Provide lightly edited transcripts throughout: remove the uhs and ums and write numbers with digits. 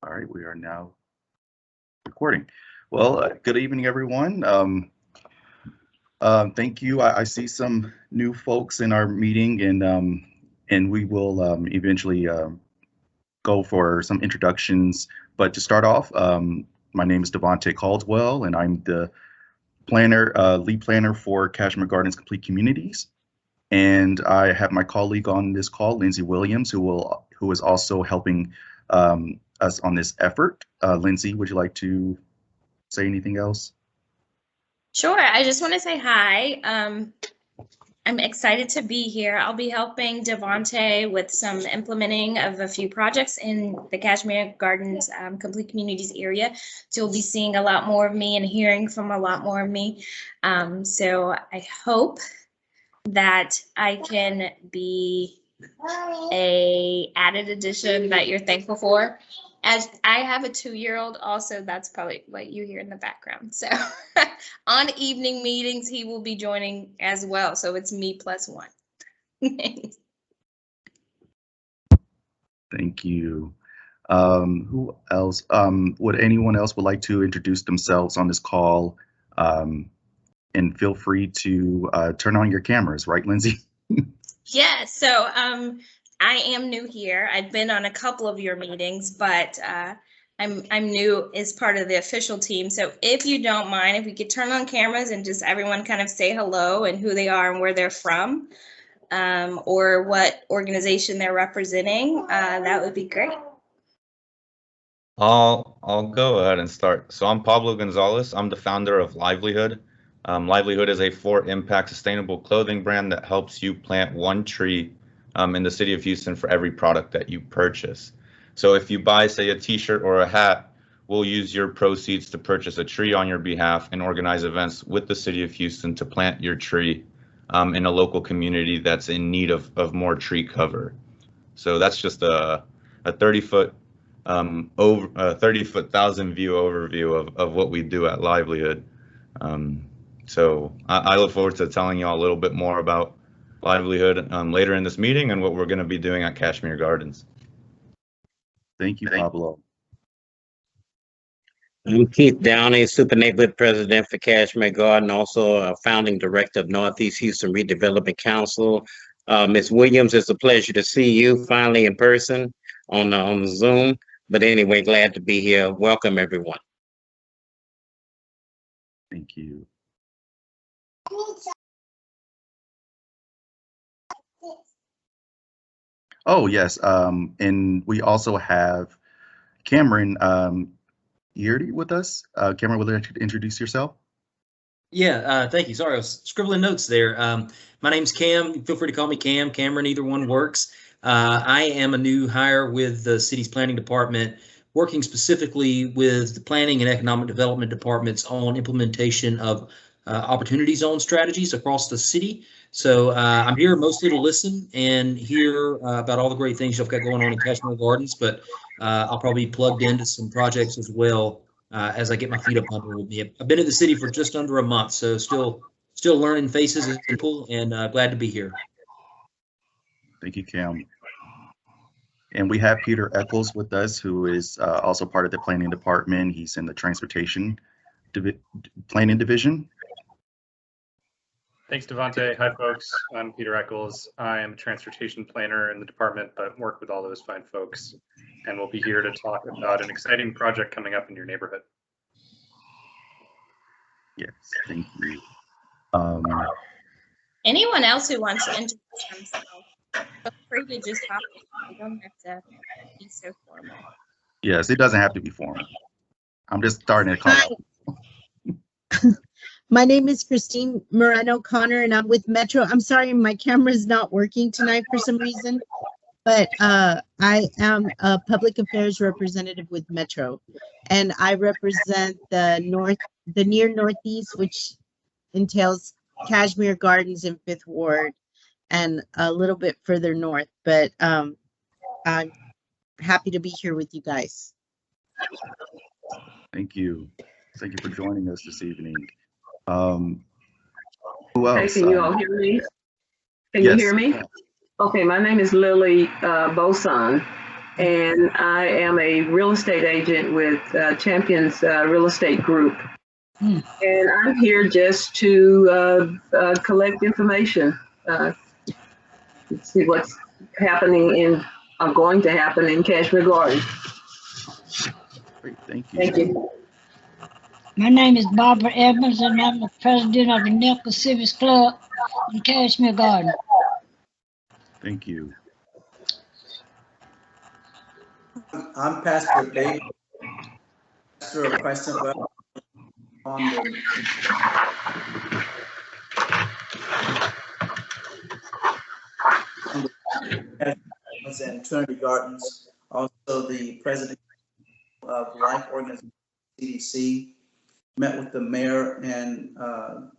All right, we are now recording. Well, good evening, everyone. Thank you. I see some new folks in our meeting, and we will eventually go for some introductions. But to start off, my name is Devontae Caldwell, and I'm the lead planner for Kashmere Gardens Complete Communities. And I have my colleague on this call, Lindsay Williams, who is also helping us on this effort. Lindsay, would you like to say anything else? Sure. I just want to say hi. I'm excited to be here. I'll be helping Devontae with some implementing of a few projects in the Kashmere Gardens Complete Communities area. So you'll be seeing a lot more of me and hearing from a lot more of me. So I hope that I can be a added addition that you're thankful for. As I have a 2-year-old also, that's probably what you hear in the background. So on evening meetings, he will be joining as well. So it's me plus one. Thank you. Who else? Would anyone else would like to introduce themselves on this call? And feel free to turn on your cameras, right, Lindsay? Yeah, so I am new here. I've been on a couple of your meetings, but I'm new as part of the official team. So if you don't mind, if we could turn on cameras and just everyone kind of say hello and who they are and where they're from, or what organization they're representing, that would be great. I'll go ahead and start. So I'm Pablo Gonzalez. I'm the founder of Livelihood. Livelihood is a for-impact sustainable clothing brand that helps you plant one tree in the city of Houston for every product that you purchase. So if you buy, say, a t-shirt or a hat, we'll use your proceeds to purchase a tree on your behalf and organize events with the city of Houston to plant your tree in a local community that's in need of more tree cover. So that's just a 30-foot 30,000 view overview of what we do at Livelihood. So I look forward to telling you all a little bit more about Livelihood later in this meeting and what we're going to be doing at Kashmere Gardens. Thank you, Pablo. I'm Keith Downey, Super Neighborhood President for Kashmere Garden, also a founding director of Northeast Houston Redevelopment Council. Ms. Williams, it's a pleasure to see you finally in person on the Zoom. But anyway, glad to be here. Welcome, everyone. Thank you. Oh, yes. And we also have Cameron Yeardy with us. Cameron, would you like to introduce yourself? Yeah, thank you. Sorry, I was scribbling notes there. My name's Cam. Feel free to call me Cam. Cameron, either one works. I am a new hire with the city's planning department, working specifically with the planning and economic development departments on implementation of opportunity zone strategies across the city. So I'm here mostly to listen and hear about all the great things you've got going on in Kashmere Gardens, but I'll probably be plugged into some projects as well as I get my feet up under me. I've been at the city for just under a month, so still learning faces and people, and glad to be here. Thank you, Cam. And we have Peter Eccles with us, who is also part of the planning department. He's in the transportation planning division. Thanks, Devontae. Hi, folks. I'm Peter Eccles. I am a transportation planner in the department, but work with all those fine folks. And we'll be here to talk about an exciting project coming up in your neighborhood. Yes, thank you. Anyone else who wants to introduce themselves, feel free to just hop in. You don't have to be so formal. Yes, it doesn't have to be formal. I'm just starting to call out. My name is Christine Moreno-Connor, and I'm with Metro. I'm sorry, my camera is not working tonight for some reason, but I am a public affairs representative with Metro, and I represent the near Northeast, which entails Kashmere Gardens in 5th Ward and a little bit further north, but I'm happy to be here with you guys. Thank you. Thank you for joining us this evening. Who else? Hey, can you all hear me? Can yes. you hear me? Okay, my name is Lily Boson, and I am a real estate agent with Champions Real Estate Group. And I'm here just to collect information, see what's happening going to happen in Kashmere Gardens. Great, thank you. Thank you. My name is Barbara Evans, and I'm the president of the Nelka Civics Club in Kashmere Garden. Thank you. I'm Pastor Dave, pastor of Christ Temple on and Trinity Gardens, also the president of Life Organization CDC, met with the mayor and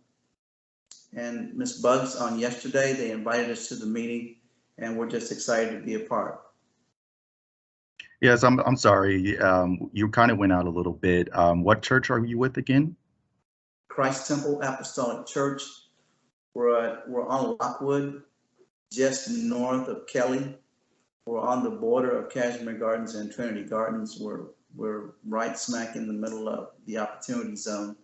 Ms. Bugs on yesterday. They invited us to the meeting, and we're just excited to be a part. Yes, I'm sorry. You kind of went out a little bit. What church are you with again? Christ Temple Apostolic Church. We're on Lockwood, just north of Kelly. We're on the border of Kashmere Gardens and Trinity Gardens. We're right smack in the middle of the opportunity zone,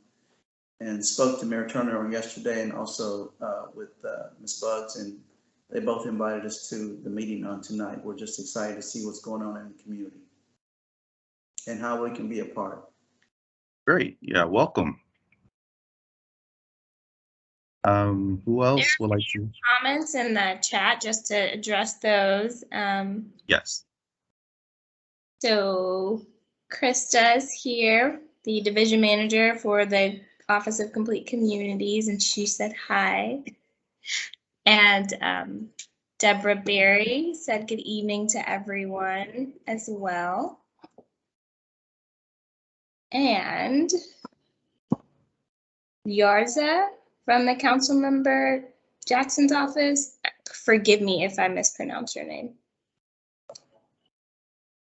and spoke to Mayor Turner on yesterday, and also with Ms. Bugs, and they both invited us to the meeting on tonight. We're just excited to see what's going on in the community and how we can be a part. Great. Yeah, welcome. Who else would like to? Comments in the chat just to address those. Yes. So Krista is here, the division manager for the Office of Complete Communities, and she said hi. And Deborah Berry said good evening to everyone as well. And Yarza from the council member Jackson's office. Forgive me if I mispronounce your name.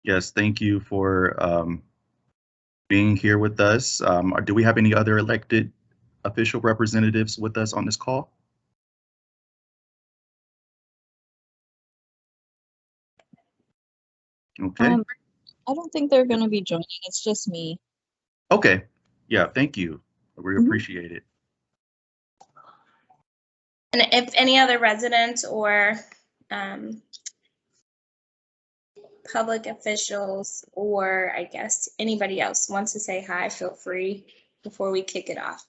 Yes, thank you for being here with us. Do we have any other elected official representatives with us on this call? Okay. I don't think they're going to be joining. It's just me. Okay. Yeah, thank you. We appreciate it. And if any other residents or public officials, or I guess anybody else wants to say hi, feel free before we kick it off.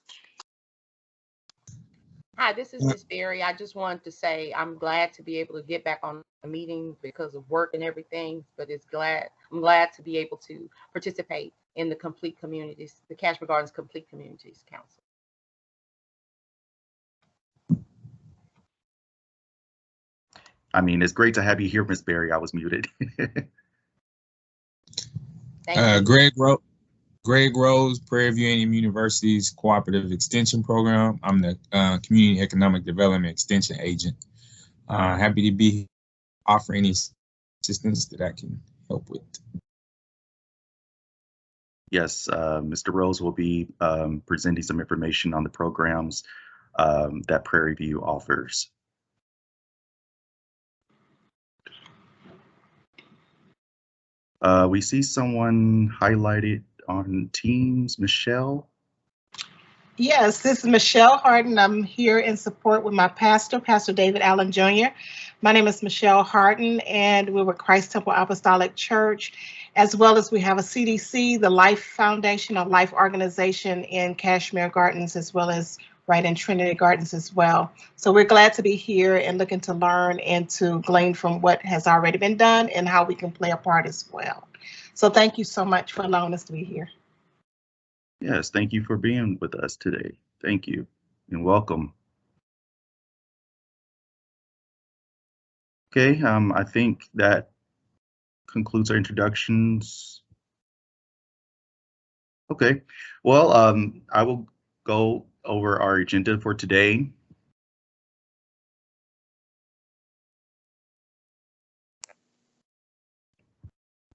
Hi, this is Miss Berry. I just wanted to say I'm glad to be able to get back on a meeting because of work and everything, but I'm glad to be able to participate in the Complete Communities, the Kashmere Gardens Complete Communities Council. I mean, it's great to have you here, Miss Berry. I was muted. Greg Rose, Prairie View A&M University's Cooperative Extension Program. I'm the Community Economic Development Extension Agent. Happy to be offering any assistance that I can help with. Yes, Mr. Rose will be presenting some information on the programs that Prairie View offers. We see someone highlighted on Teams, Michelle. Yes, this is Michelle Harden. I'm here in support with my pastor, Pastor David Allen Jr. My name is Michelle Harden, and we're with Christ Temple Apostolic Church, as well as we have a CDC, the Life Foundation, a life organization in Kashmere Gardens, as well as right in Trinity Gardens as well. So we're glad to be here and looking to learn and to glean from what has already been done and how we can play a part as well. So thank you so much for allowing us to be here. Yes, thank you for being with us today. Thank you and welcome. Okay, I think that concludes our introductions. Okay, well, I will go over our agenda for today.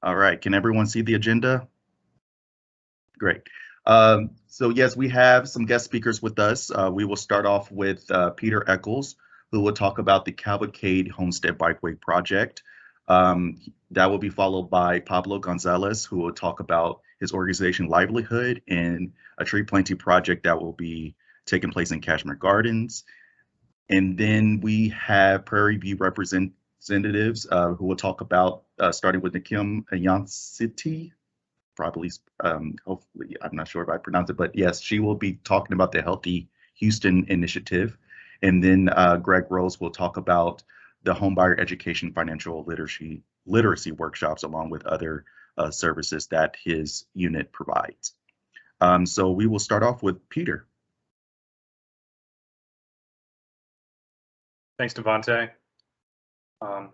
All right, can everyone see the agenda? Great. So yes, we have some guest speakers with us. We will start off with Peter Eccles, who will talk about the Cavalcade Homestead Bikeway project. That will be followed by Pablo Gonzalez, who will talk about his organization Livelihood and a tree planting project that will be taking place in Kashmere Gardens. And then we have Prairie View representatives who will talk about, starting with Nakim Yancity, probably, hopefully, I'm not sure if I pronounce it, but yes, she will be talking about the Healthy Houston initiative. And then Greg Rose will talk about the homebuyer education financial literacy workshops, along with other services that his unit provides. So we will start off with Peter. Thanks, Devontae. Do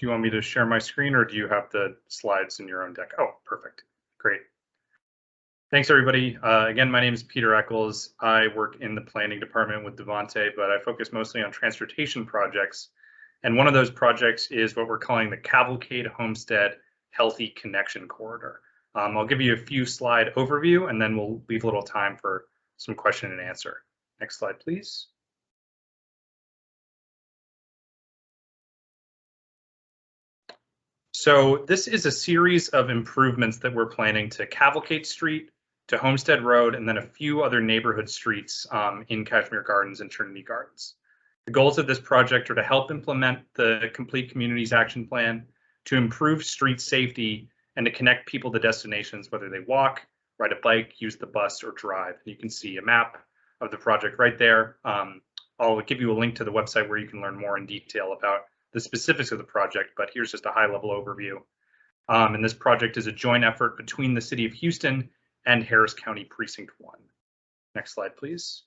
you want me to share my screen, or do you have the slides in your own deck? Oh, perfect. Great. Thanks, everybody. Again, my name is Peter Eccles. I work in the planning department with Devontae, but I focus mostly on transportation projects. And one of those projects is what we're calling the Cavalcade Homestead Healthy Connection Corridor. I'll give you a few slide overview, and then we'll leave a little time for some question and answer. Next slide, please. So this is a series of improvements that we're planning to Cavalcade Street, to Homestead Road, and then a few other neighborhood streets in Kashmere Gardens and Trinity Gardens. The goals of this project are to help implement the Complete Communities Action Plan, to improve street safety, and to connect people to destinations, whether they walk, ride a bike, use the bus, or drive. You can see a map of the project right there. I'll give you a link to the website where you can learn more in detail about the specifics of the project, but here's just a high-level overview. And this project is a joint effort between the City of Houston and Harris County Precinct 1. Next slide, please.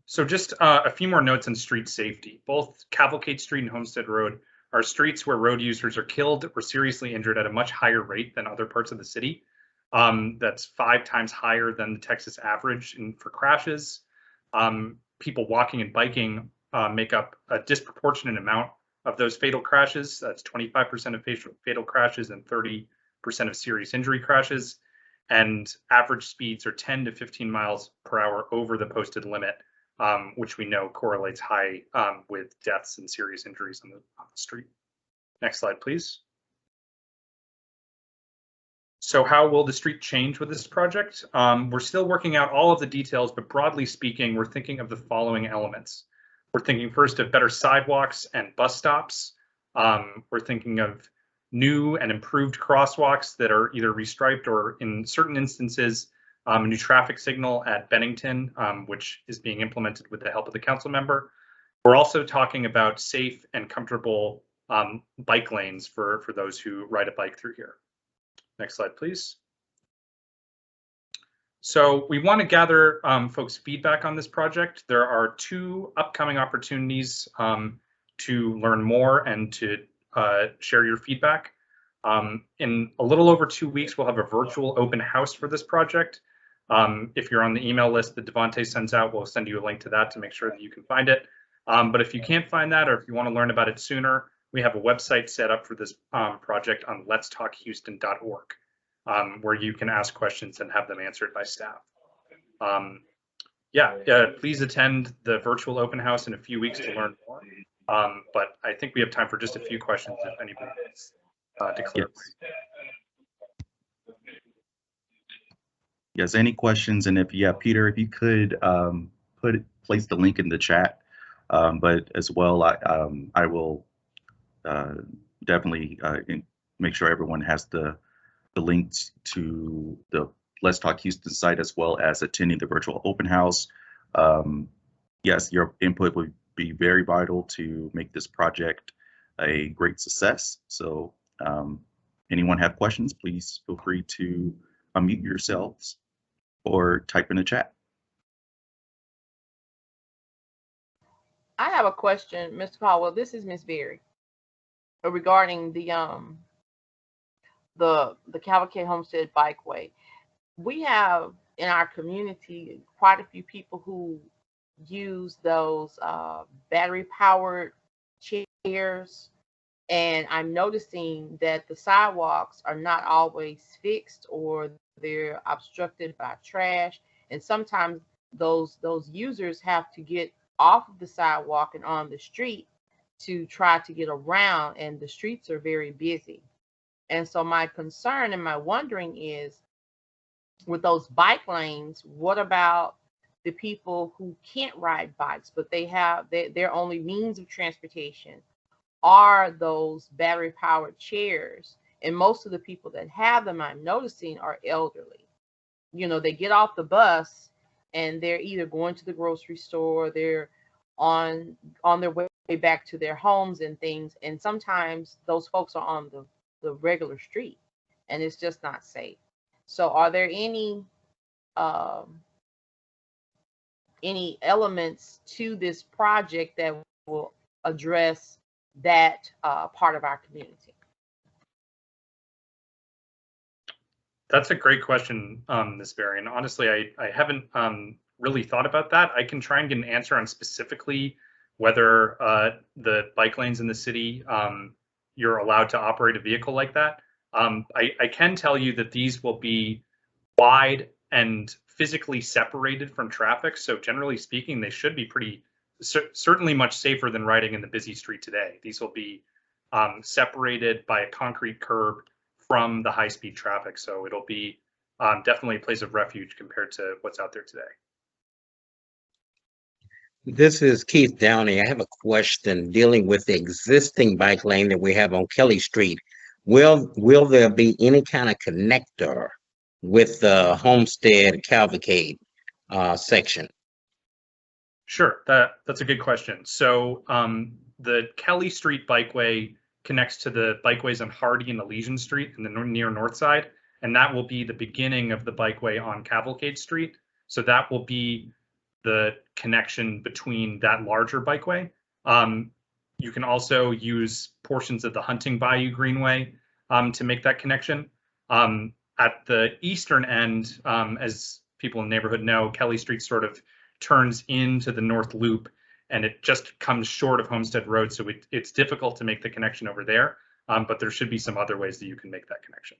So just a few more notes on street safety. Both Cavalcade Street and Homestead Road are streets where road users are killed or seriously injured at a much higher rate than other parts of the city. That's 5 times higher than the Texas average for crashes. People walking and biking make up a disproportionate amount of those fatal crashes. That's 25% of fatal crashes and 30% of serious injury crashes. And average speeds are 10 to 15 miles per hour over the posted limit, which we know correlates high with deaths and serious injuries on the street. Next slide, please. So how will the street change with this project? We're still working out all of the details, but broadly speaking, we're thinking of the following elements. We're thinking first of better sidewalks and bus stops. We're thinking of new and improved crosswalks that are either restriped or, in certain instances, a new traffic signal at Bennington, which is being implemented with the help of the council member. We're also talking about safe and comfortable bike lanes for those who ride a bike through here. Next slide, please. So we want to gather folks' feedback on this project. There are 2 upcoming opportunities to learn more and to share your feedback. In a little over 2 weeks, we'll have a virtual open house for this project. If you're on the email list that Devontae sends out, we'll send you a link to that to make sure that you can find it. But if you can't find that, or if you want to learn about it sooner, we have a website set up for this project on letstalkhouston.org. Where you can ask questions and have them answered by staff. Please attend the virtual open house in a few weeks to learn more. But I think we have time for just a few questions if anybody wants to clarify. Yes, any questions? And if, Peter, if you could place the link in the chat, but as well, I will definitely make sure everyone has the links to the Let's Talk Houston site, as well as attending the virtual open house. Yes, your input would be very vital to make this project a great success. So anyone have questions, please feel free to unmute yourselves or type in the chat. I have a question, Mr. Caldwell. This is Miss Berry regarding the Cavalcade Homestead Bikeway. We have in our community quite a few people who use those battery-powered chairs, and I'm noticing that the sidewalks are not always fixed, or they're obstructed by trash, and sometimes those users have to get off of the sidewalk and on the street to try to get around, and the streets are very busy. And so my concern and my wondering is, with those bike lanes, what about the people who can't ride bikes, but they have their only means of transportation are those battery powered chairs? And most of the people that have them, I'm noticing, are elderly. You know, they get off the bus and they're either going to the grocery store, or they're on their way back to their homes and things. And sometimes those folks are on the regular street, and it's just not safe. So are there any elements to this project that will address that part of our community? That's a great question, Ms. Berry. And honestly, I haven't really thought about that. I can try and get an answer on specifically whether the bike lanes in the city, you're allowed to operate a vehicle like that. I can tell you that these will be wide and physically separated from traffic. So generally speaking, they should be certainly much safer than riding in the busy street today. These will be separated by a concrete curb from the high-speed traffic. So it'll be definitely a place of refuge compared to what's out there today. This is Keith Downey. I have a question dealing with the existing bike lane that we have on Kelly Street. Will there be any kind of connector with the Homestead Cavalcade section? Sure, that's a good question. So the Kelly Street bikeway connects to the bikeways on Hardy and Elysian Street in the near north side, and that will be the beginning of the bikeway on Cavalcade Street. So that will be the connection between that larger bikeway. You can also use portions of the Hunting Bayou Greenway to make that connection. At the eastern end, as people in the neighborhood know, Kelly Street sort of turns into the North Loop, and it just comes short of Homestead Road, so it's difficult to make the connection over there, but there should be some other ways that you can make that connection.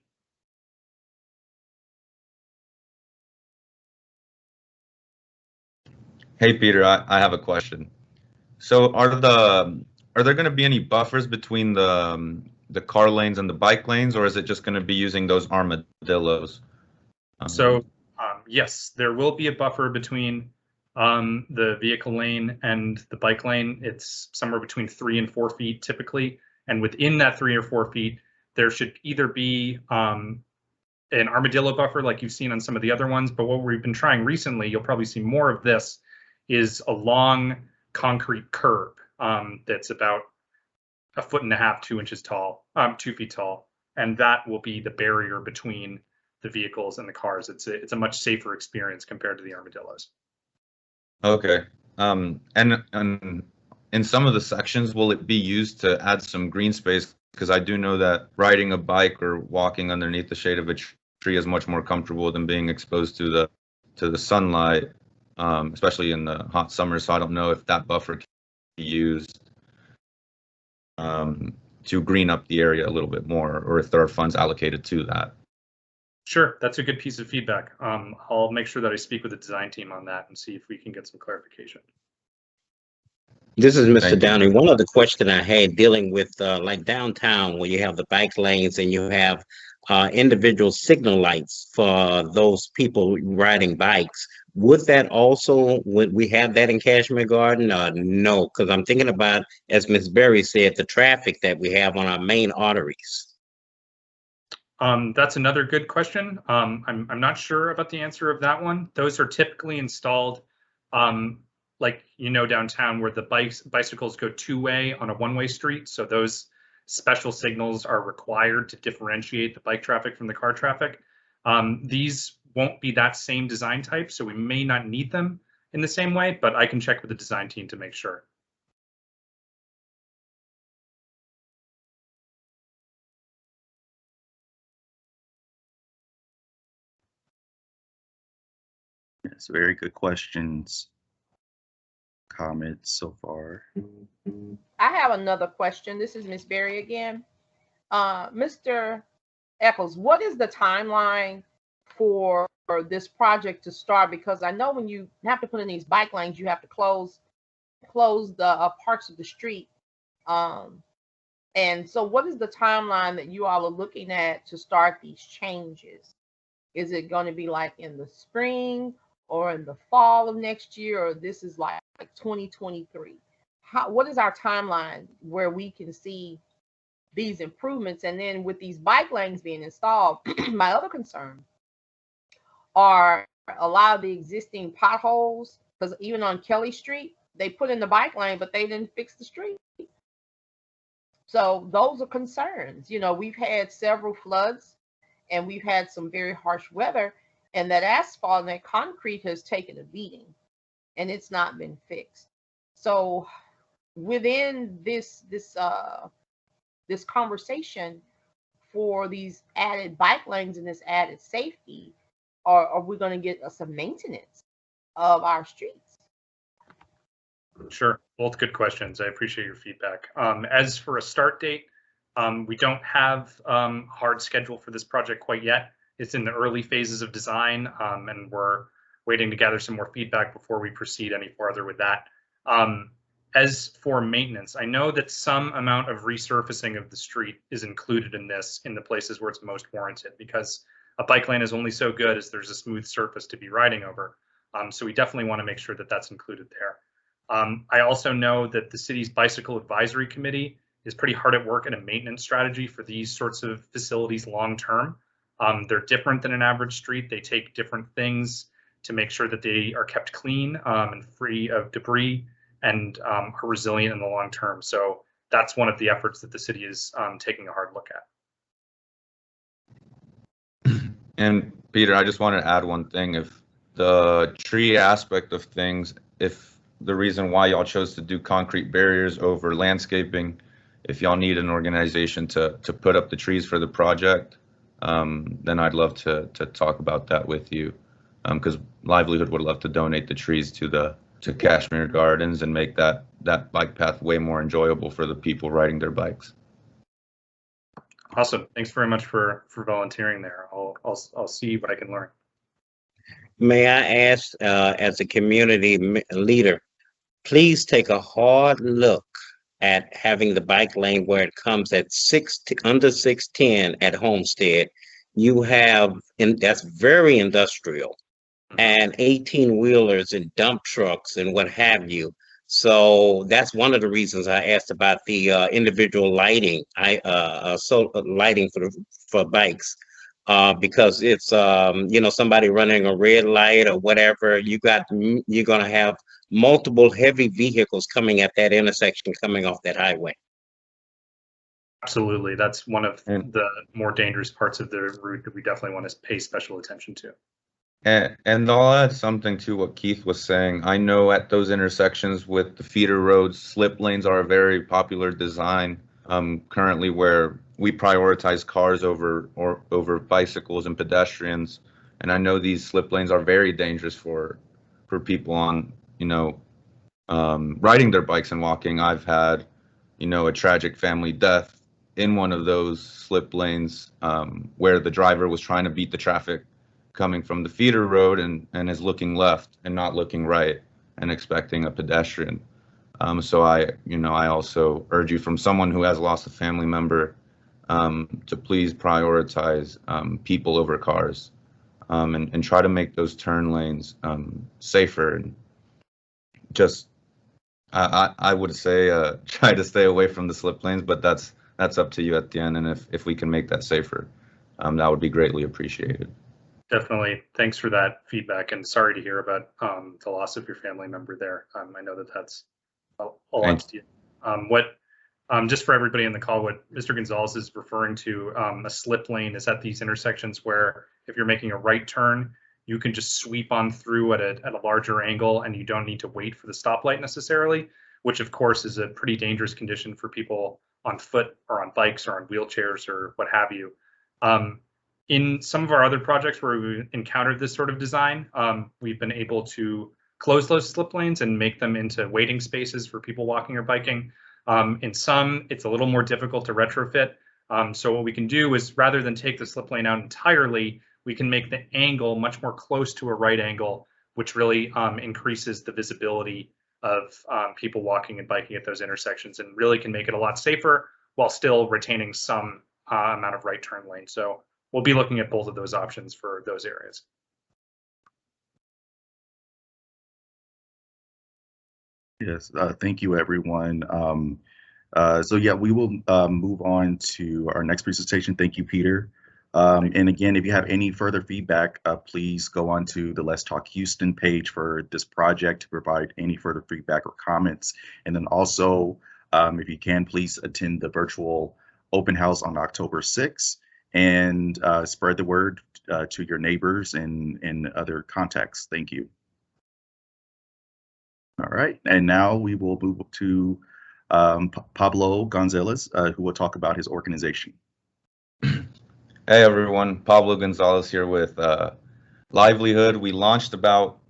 Hey, Peter, I have a question. So are there going to be any buffers between the car lanes and the bike lanes, or is it just going to be using those armadillos? So yes, there will be a buffer between the vehicle lane and the bike lane. It's somewhere between 3 and 4 feet typically. And within that 3 or 4 feet, there should either be an armadillo buffer like you've seen on some of the other ones. But what we've been trying recently, you'll probably see more of this, is a long concrete curb that's about 1.5 feet, 2 inches tall, 2 feet tall. And that will be the barrier between the vehicles and the cars. It's a much safer experience compared to the armadillos. Okay. And in some of the sections, will it be used to add some green space? Because I do know that riding a bike or walking underneath the shade of a tree is much more comfortable than being exposed to the sunlight, especially in the hot summer. So I don't know if that buffer can be used to green up the area a little bit more, or if there are funds allocated to that. Sure, that's a good piece of feedback. I'll make sure that I speak with the design team on that and see if we can get some clarification. This is Mr. Downey. One other question I had dealing with like downtown, where you have the bike lanes and you have individual signal lights for those people riding bikes. Would we have that in Kashmere Garden? No, because I'm thinking about, as Ms. Berry said, the traffic that we have on our main arteries. That's another good question. I'm not sure about the answer of that one. Those are typically installed, like, downtown where the bicycles go two-way on a one-way street. So those special signals are required to differentiate the bike traffic from the car traffic. These won't be that same design type, so we may not need them in the same way, but I can check with the design team to make sure. Yes, very good questions, comments so far. I have another question. This is Ms. Berry again. Mr. Eccles, what is the timeline for this project to start? Because I know when you have to put in these bike lanes, you have to close the parts of the street And so what is the timeline that you all are looking at to start these changes? Is it going to be like in the spring or in the fall of next year, or this is like 2023? What is our timeline where we can see these improvements? And then with these bike lanes being installed, my other concern are a lot of the existing potholes, because even on Kelly Street, they put in the bike lane, but they didn't fix the street. So those are concerns. You know, we've had several floods and we've had some very harsh weather, and that asphalt and that concrete has taken a beating and it's not been fixed. So within this conversation for these added bike lanes and this added safety, are we going to get some maintenance of our streets? Sure, both good questions. I appreciate your feedback. As for a start date, we don't have hard schedule for this project quite yet. It's in the early phases of design, and we're waiting to gather some more feedback before we proceed any further with that. As for maintenance, I know that some amount of resurfacing of the street is included in this in the places where it's most warranted, because a bike lane is only so good as there's a smooth surface to be riding over. So we definitely want to make sure that that's included there. I also know that the city's bicycle advisory committee is pretty hard at work in a maintenance strategy for these sorts of facilities long term. They're different than an average street. They take different things to make sure that they are kept clean and free of debris and are resilient in the long term. So that's one of the efforts that the city is taking a hard look at. And Peter, I just want to add one thing. If the tree aspect of things, if the reason why y'all chose to do concrete barriers over landscaping, if y'all need an organization to put up the trees for the project, then I'd love to talk about that with you, because Livelihood would love to donate the trees to Kashmere Gardens and make that bike path way more enjoyable for the people riding their bikes. Awesome. Thanks very much for volunteering there. I'll see what I can learn. May I ask, as a community leader, please take a hard look at having the bike lane where it comes at under 610 at Homestead. You have, and that's very industrial, and 18-wheelers and dump trucks and what have you. So that's one of the reasons I asked about the individual lighting, lighting for bikes, because it's you know, somebody running a red light or whatever. You're gonna have multiple heavy vehicles coming at that intersection, coming off that highway. Absolutely, that's one of the more dangerous parts of the route that we definitely want to pay special attention to. And I'll add something to what Keith was saying. I know at those intersections with the feeder roads, slip lanes are a very popular design currently, where we prioritize cars over bicycles and pedestrians. And I know these slip lanes are very dangerous for people on, you know, riding their bikes and walking. I've had, you know, a tragic family death in one of those slip lanes where the driver was trying to beat the traffic coming from the feeder road and is looking left and not looking right and expecting a pedestrian. So I also urge you, from someone who has lost a family member, to please prioritize people over cars, and try to make those turn lanes safer. And just, I would say try to stay away from the slip lanes, but that's up to you at the end. And if we can make that safer, that would be greatly appreciated. Definitely. Thanks for that feedback, and sorry to hear about the loss of your family member there. I know that's a lot to you. Just for everybody in the call, what Mr. Gonzalez is referring to, a slip lane is at these intersections where if you're making a right turn, you can just sweep on through at a larger angle, and you don't need to wait for the stoplight necessarily, which of course is a pretty dangerous condition for people on foot or on bikes or on wheelchairs or what have you. In some of our other projects where we've encountered this sort of design, we've been able to close those slip lanes and make them into waiting spaces for people walking or biking. In some, it's a little more difficult to retrofit. So what we can do is, rather than take the slip lane out entirely, we can make the angle much more close to a right angle, which really increases the visibility of people walking and biking at those intersections, and really can make it a lot safer while still retaining some amount of right turn lane. So we'll be looking at both of those options for those areas. Yes, thank you, everyone. So yeah, we will move on to our next presentation. Thank you, Peter. And again, if you have any further feedback, please go on to the Let's Talk Houston page for this project to provide any further feedback or comments. And then also, if you can, please attend the virtual open house on October 6th and spread the word to your neighbors and other contacts. Thank you. All right, and now we will move to Pablo Gonzalez, who will talk about his organization. Hey everyone, Pablo Gonzalez here with Livelihood. We launched about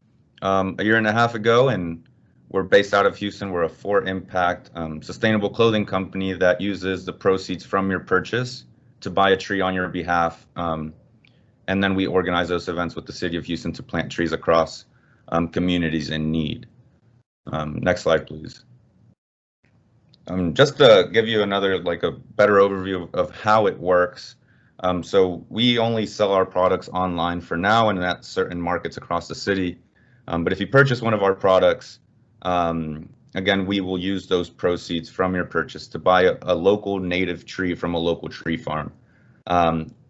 a year and a half ago, and we're based out of Houston. We're a for-impact sustainable clothing company that uses the proceeds from your purchase to buy a tree on your behalf. And then we organize those events with the city of Houston to plant trees across communities in need. Next slide, please. Just to give you another, like a better overview of how it works. So we only sell our products online for now and at certain markets across the city. But if you purchase one of our products, again, we will use those proceeds from your purchase to buy a local native tree from a local tree farm.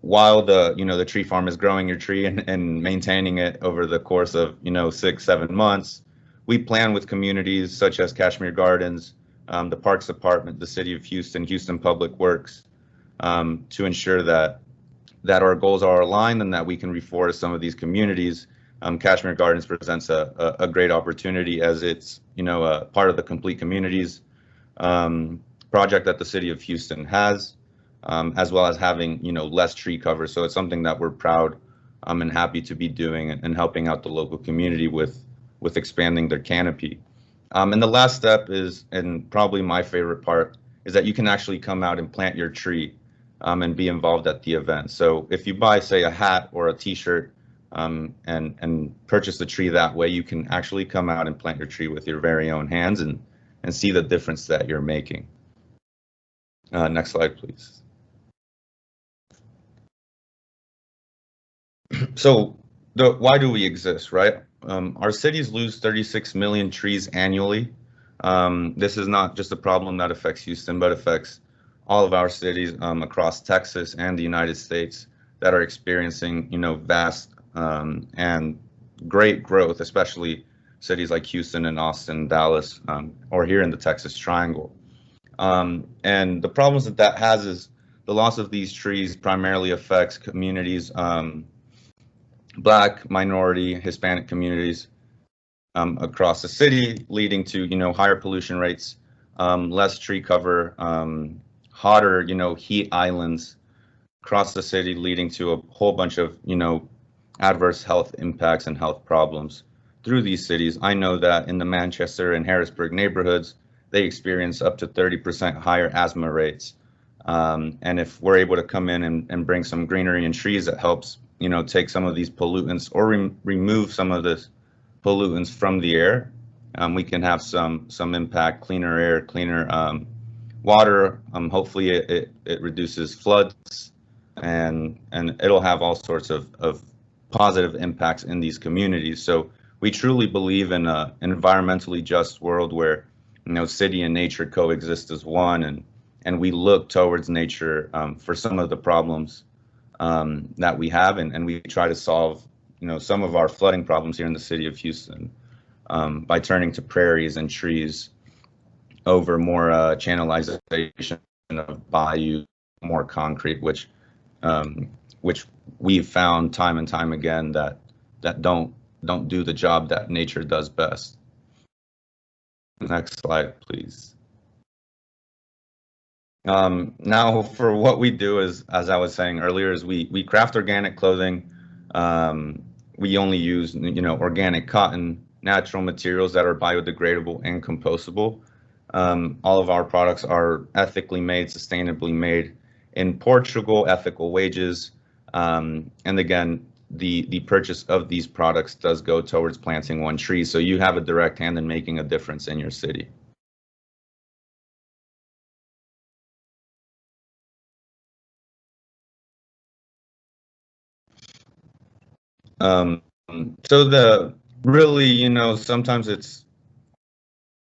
While the tree farm is growing your tree and maintaining it over the course of 6-7 months, we plan with communities such as Kashmere Gardens, the Parks Department, the City of Houston, Houston Public Works, to ensure that our goals are aligned and that we can reforest some of these communities. Kashmere Gardens presents a great opportunity as it's a part of the Complete Communities project that the City of Houston has, as well as having less tree cover. So it's something that we're proud and happy to be doing and helping out the local community with expanding their canopy. And the last step is, and probably my favorite part, is that you can actually come out and plant your tree and be involved at the event. So if you buy, say, a hat or a t-shirt and purchase the tree that way, you can actually come out and plant your tree with your very own hands and see the difference that you're making. Next slide, please. So why do we exist, right? Our cities lose 36 million trees annually. This is not just a problem that affects Houston, but affects all of our cities across Texas and the United States that are experiencing, vast and great growth, especially cities like Houston and Austin, Dallas, or here in the Texas Triangle. And the problems that has is the loss of these trees primarily affects communities, Black, minority, Hispanic communities across the city, leading to higher pollution rates, less tree cover, hotter heat islands across the city, leading to a whole bunch of adverse health impacts and health problems through these cities. I know that in the Manchester and Harrisburg neighborhoods, they experience up to 30% higher asthma rates. And if we're able to come in and bring some greenery and trees that helps take some of these pollutants or remove some of this pollutants from the air, we can have some impact, cleaner air, cleaner water. Hopefully it reduces floods and it'll have all sorts of positive impacts in these communities. So we truly believe in an environmentally just world where city and nature coexist as one, and we look towards nature for some of the problems that we have, and we try to solve some of our flooding problems here in the city of Houston by turning to prairies and trees over more channelization of bayou, more concrete, which we've found time and time again that don't do the job that nature does best. Next slide, please. Now for what we do is, as I was saying earlier, is we craft organic clothing. We only use organic cotton, natural materials that are biodegradable and compostable. All of our products are ethically made, sustainably made in Portugal, ethical wages. And again, the purchase of these products does go towards planting one tree. So you have a direct hand in making a difference in your city. So sometimes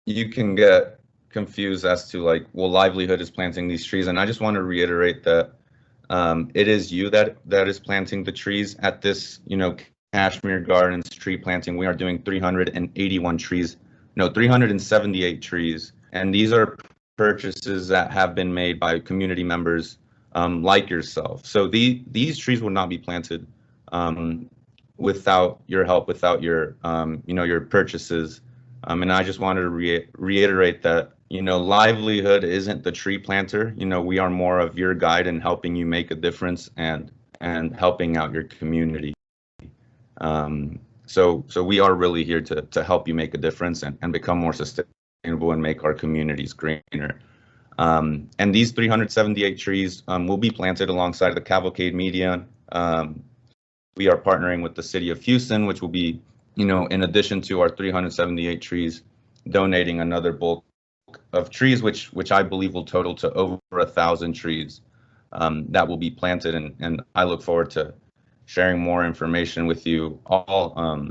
you can get confused as to like, well, livelihood is planting these trees. And I just want to reiterate that it is you that is planting the trees at this, Kashmere Gardens tree planting. We are doing 378 trees. And these are purchases that have been made by community members like yourself. So these trees will not be planted without your help, without your, your purchases. And I just wanted to reiterate that, livelihood isn't the tree planter. We are more of your guide in helping you make a difference and helping out your community. So we are really here to help you make a difference and become more sustainable and make our communities greener. And these 378 trees will be planted alongside the Cavalcade Median. We are partnering with the city of Houston, which will be, in addition to our 378 trees, donating another bulk of trees, which I believe will total to over 1,000 trees that will be planted. And I look forward to sharing more information with you all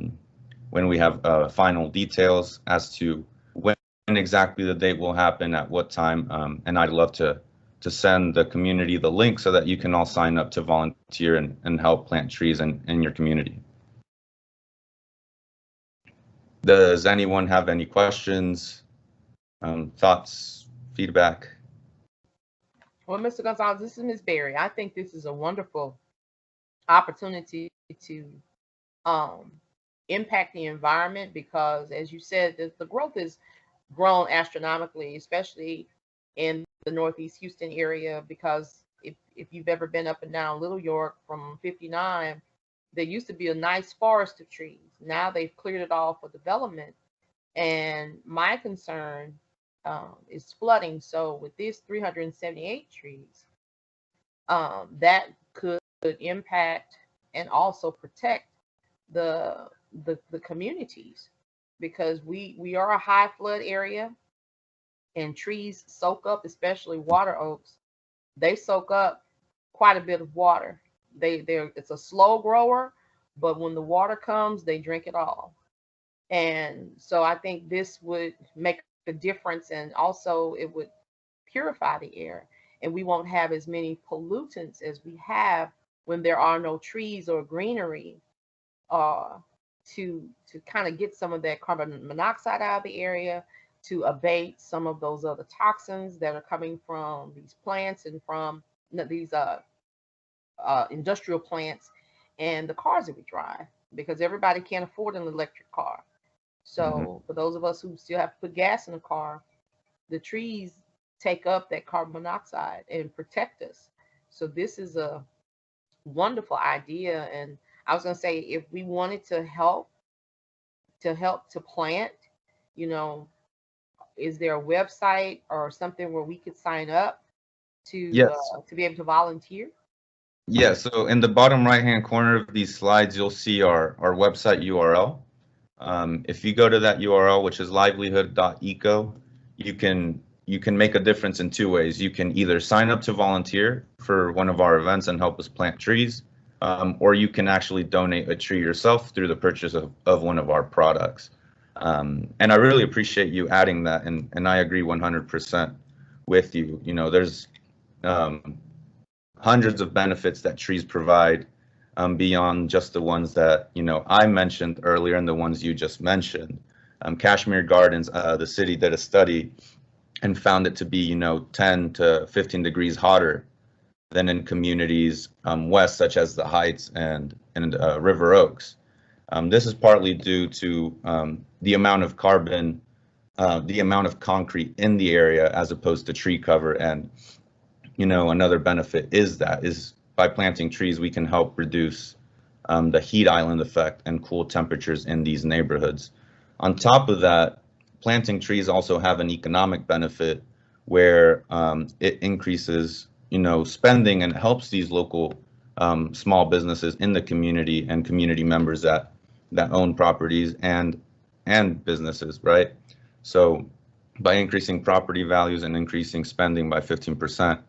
when we have final details as to when exactly the date will happen, at what time. And I'd love to send the community the link so that you can all sign up to volunteer and help plant trees in your community. Does anyone have any questions, thoughts, feedback? Well, Mr. Gonzalez, this is Ms. Berry. I think this is a wonderful opportunity to impact the environment because, as you said, the growth has grown astronomically, especially in the Northeast Houston area, because if you've ever been up and down Little York from 59, there used to be a nice forest of trees. Now they've cleared it all for development. And my concern is flooding. So with these 378 trees, that could impact and also protect the communities, because we are a high flood area. And trees soak up, especially water oaks, they soak up quite a bit of water. It's a slow grower, but when the water comes, they drink it all. And so I think this would make a difference, and also it would purify the air, and we won't have as many pollutants as we have when there are no trees or greenery to kind of get some of that carbon monoxide out of the area, to abate some of those other toxins that are coming from these plants and from these industrial plants and the cars that we drive, because everybody can't afford an electric car. So for those of us who still have to put gas in the car, the trees take up that carbon monoxide and protect us. So this is a wonderful idea. And I was going to say, if we wanted to help to plant, is there a website or something where we could sign up to be able to volunteer? Yeah, so in the bottom right-hand corner of these slides, you'll see our website URL. If you go to that URL, which is livelihood.eco, you can make a difference in two ways. You can either sign up to volunteer for one of our events and help us plant trees, or you can actually donate a tree yourself through the purchase of one of our products. And I really appreciate you adding that, and I agree 100% with you. There's hundreds of benefits that trees provide beyond just the ones that I mentioned earlier and the ones you just mentioned. Kashmere Gardens, the city did a study and found it to be 10 to 15 degrees hotter than in communities west, such as the Heights and River Oaks. This is partly due to the amount of carbon, the amount of concrete in the area as opposed to tree cover. And another benefit is by planting trees, we can help reduce the heat island effect and cool temperatures in these neighborhoods. On top of that, planting trees also have an economic benefit where it increases, spending and helps these local small businesses in the community and community members that own properties and businesses, right? So by increasing property values and increasing spending by 15%,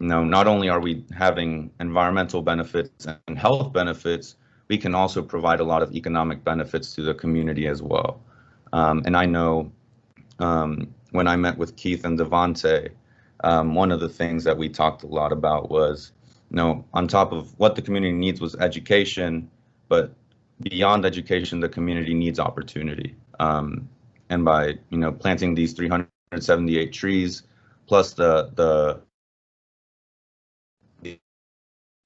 not only are we having environmental benefits and health benefits, we can also provide a lot of economic benefits to the community as well. And I know when I met with Keith and Devontae, one of the things that we talked a lot about was, on top of what the community needs was education, but beyond education, the community needs opportunity. And by planting these 378 trees, plus the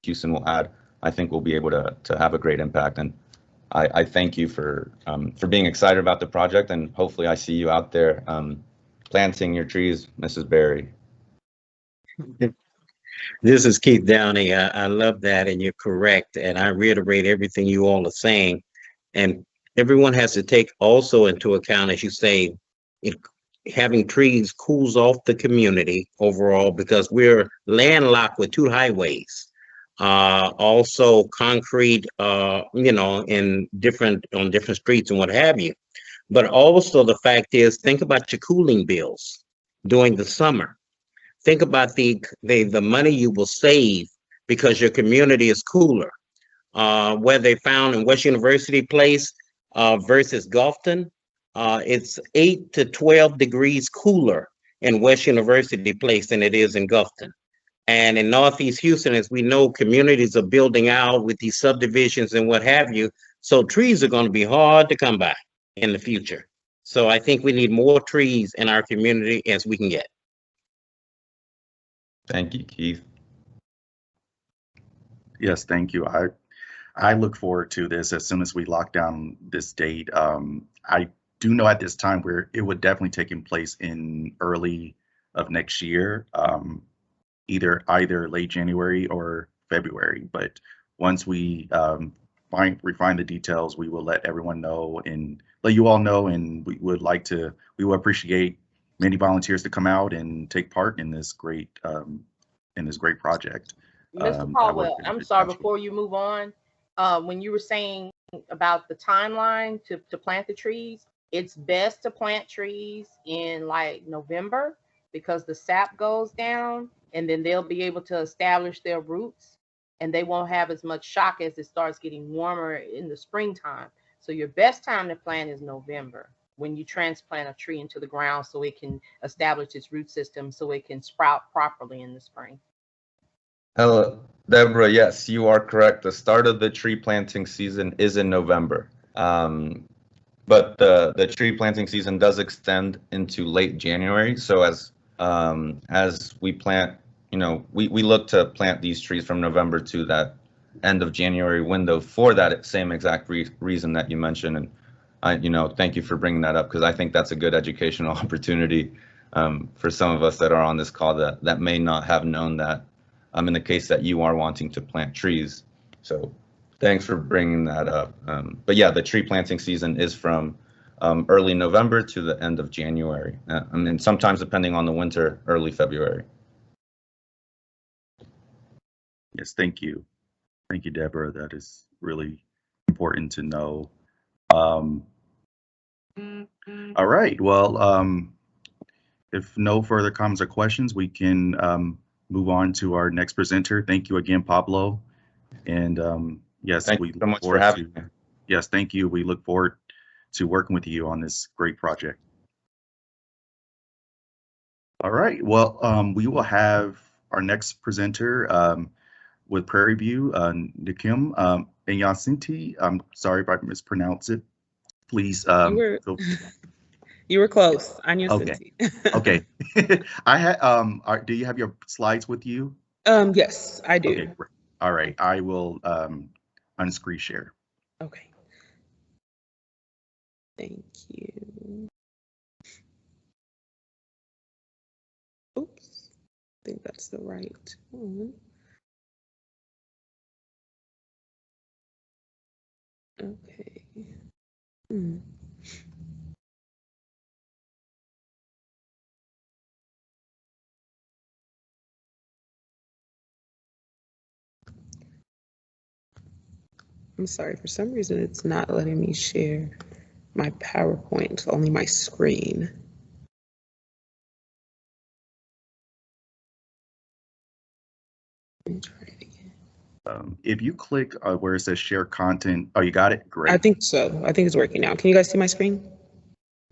Houston will add, I think we'll be able to have a great impact. And I thank you for being excited about the project, and hopefully I see you out there planting your trees, Mrs. Berry. This is Keith Downey. I love that, and you're correct. And I reiterate everything you all are saying. And everyone has to take also into account, as you say, having trees cools off the community overall, because we're landlocked with 2 highways. Also concrete, on different streets and what have you. But also the fact is, think about your cooling bills during the summer. Think about the money you will save because your community is cooler. Where they found in West University Place versus Gulfton, it's 8 to 12 degrees cooler in West University Place than it is in Gulfton. And in Northeast Houston, as we know, communities are building out with these subdivisions and what have you. So trees are going to be hard to come by in the future. So I think we need more trees in our community as we can get. Thank you, Keith. Yes, thank you. I look forward to this as soon as we lock down this date. I do know at this time where it would definitely take place in early of next year, either late January or February. But once we refine the details, we will let everyone know and let you all know. And we would appreciate many volunteers to come out and take part in this great project. Mr. Caldwell, I'm sorry, before you move on, when you were saying about the timeline to plant the trees, it's best to plant trees in like November because the sap goes down and then they'll be able to establish their roots and they won't have as much shock as it starts getting warmer in the springtime. So your best time to plant is November, when you transplant a tree into the ground so it can establish its root system so it can sprout properly in the spring. Hello, Deborah. Yes, you are correct. The start of the tree planting season is in November. But the tree planting season does extend into late January. So as we plant, we look to plant these trees from November to that end of January window for that same exact reason that you mentioned. And thank you for bringing that up, because I think that's a good educational opportunity for some of us that are on this call that may not have known that. In the case that you are wanting to plant trees. So thanks for bringing that up. But yeah, the tree planting season is from early November to the end of January. Sometimes depending on the winter, early February. Yes, thank you. Thank you, Deborah. That is really important to know. All right, well, if no further comments or questions, we can move on to our next presenter. Thank you again, Pablo. And yes, thank you so much for having me. Yes, thank you. We look forward to working with you on this great project. All right, well, we will have our next presenter with Prairie View, Nikim Enyasinti. I'm sorry if I mispronounce it. Please. You were close. Okay. Okay. I had. Do you have your slides with you? Yes, I do. Okay. Great. All right. I will unscreen share. Okay. Thank you. Oops. I think that's the right one. Okay. I'm sorry, for some reason it's not letting me share my PowerPoint, it's only my screen. Let me try it again. If you click where it says share content, oh, you got it? Great. I think so. I think it's working now. Can you guys see my screen?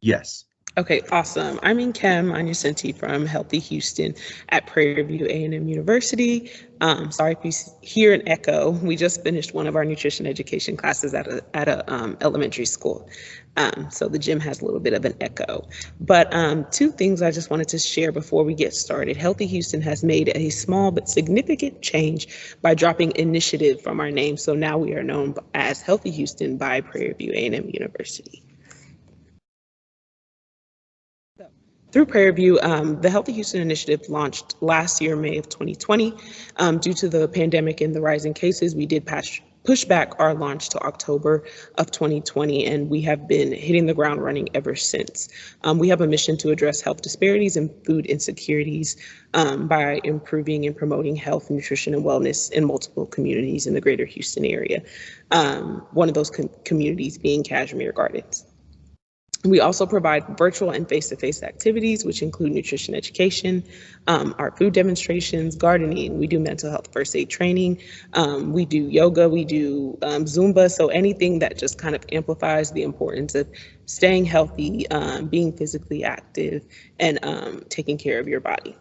Yes. Okay, awesome. I'm in Kim Anya-Senti from Healthy Houston at Prairie View A&M University. Sorry if you hear an echo. We just finished one of our nutrition education classes at a elementary school. So the gym has a little bit of an echo. But two things I just wanted to share before we get started. Healthy Houston has made a small but significant change by dropping initiative from our name. So now we are known as Healthy Houston by Prairie View A&M University. Through Prairie View, the Healthy Houston Initiative launched last year, May of 2020. Due to the pandemic and the rising cases, we did push back our launch to October of 2020, and we have been hitting the ground running ever since. We have a mission to address health disparities and food insecurities by improving and promoting health, nutrition, and wellness in multiple communities in the greater Houston area. One of those communities being Kashmere Gardens. We also provide virtual and face-to-face activities, which include nutrition education, our food demonstrations, gardening. We do mental health first aid training. We do yoga, we do Zumba. So anything that just kind of amplifies the importance of staying healthy, being physically active, and taking care of your body.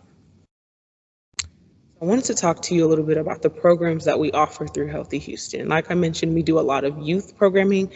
I wanted to talk to you a little bit about the programs that we offer through Healthy Houston. Like I mentioned, we do a lot of youth programming.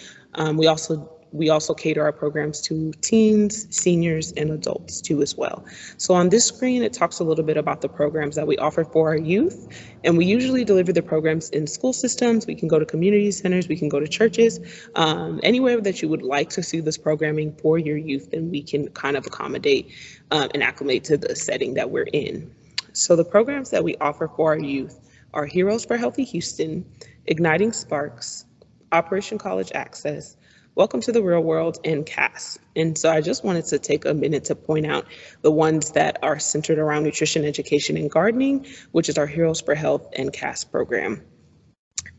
We also cater our programs to teens, seniors, and adults too as well. So on this screen, it talks a little bit about the programs that we offer for our youth. And we usually deliver the programs in school systems. We can go to community centers, we can go to churches, anywhere that you would like to see this programming for your youth, and we can kind of accommodate and acclimate to the setting that we're in. So the programs that we offer for our youth are Heroes for Healthy Houston, Igniting Sparks, Operation College Access, Welcome to the Real World, and CASP. And so I just wanted to take a minute to point out the ones that are centered around nutrition education and gardening, which is our Heroes for Health and CASP program.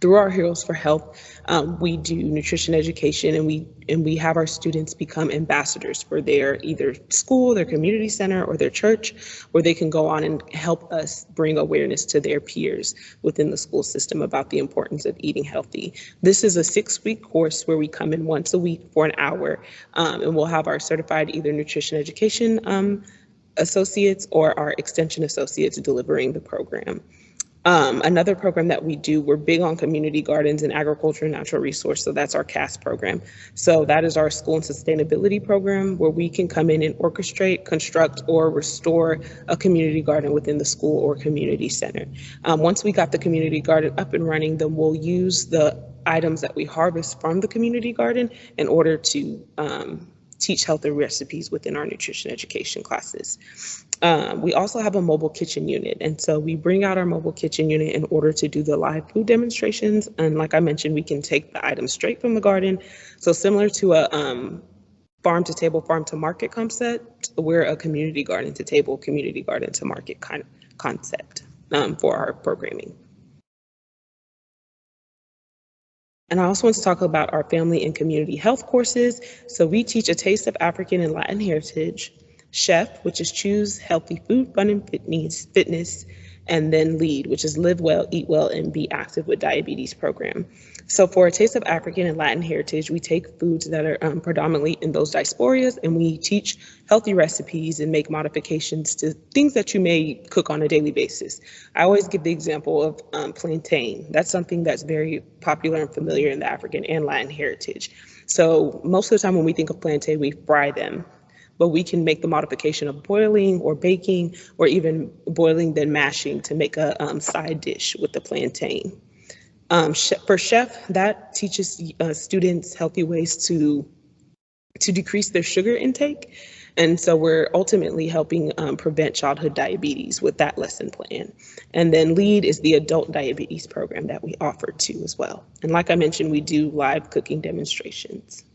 Through our Heroes for Health, we do nutrition education, and we have our students become ambassadors for their either school, their community center, or their church, where they can go on and help us bring awareness to their peers within the school system about the importance of eating healthy. This is a 6-week course where we come in once a week for an hour, and we'll have our certified either nutrition education associates or our extension associates delivering the program. Another program that we do, we're big on community gardens and agriculture and natural resource, so that's our CASP program. So that is our school and sustainability program where we can come in and orchestrate, construct, or restore a community garden within the school or community center. Once we got the community garden up and running, then we'll use the items that we harvest from the community garden in order to teach healthy recipes within our nutrition education classes. We also have a mobile kitchen unit, and so we bring out our mobile kitchen unit in order to do the live food demonstrations. And like I mentioned, we can take the items straight from the garden. So similar to a farm to table, farm to market concept, we're a community garden to table, community garden to market kind of concept for our programming. And I also want to talk about our family and community health courses. So we teach A Taste of African and Latin Heritage, Chef, which is Choose Healthy Food, Fun, and Fitness, and then Lead, which is Live Well, Eat Well, and Be Active with Diabetes program. So for A Taste of African and Latin Heritage, we take foods that are predominantly in those diasporas, and we teach healthy recipes and make modifications to things that you may cook on a daily basis. I always give the example of plantain. That's something that's very popular and familiar in the African and Latin heritage. So most of the time when we think of plantain, we fry them, but we can make the modification of boiling or baking or even boiling then mashing to make a side dish with the plantain. For Chef, that teaches students healthy ways to decrease their sugar intake. And so we're ultimately helping prevent childhood diabetes with that lesson plan. And then Lead is the adult diabetes program that we offer too as well. And like I mentioned, we do live cooking demonstrations.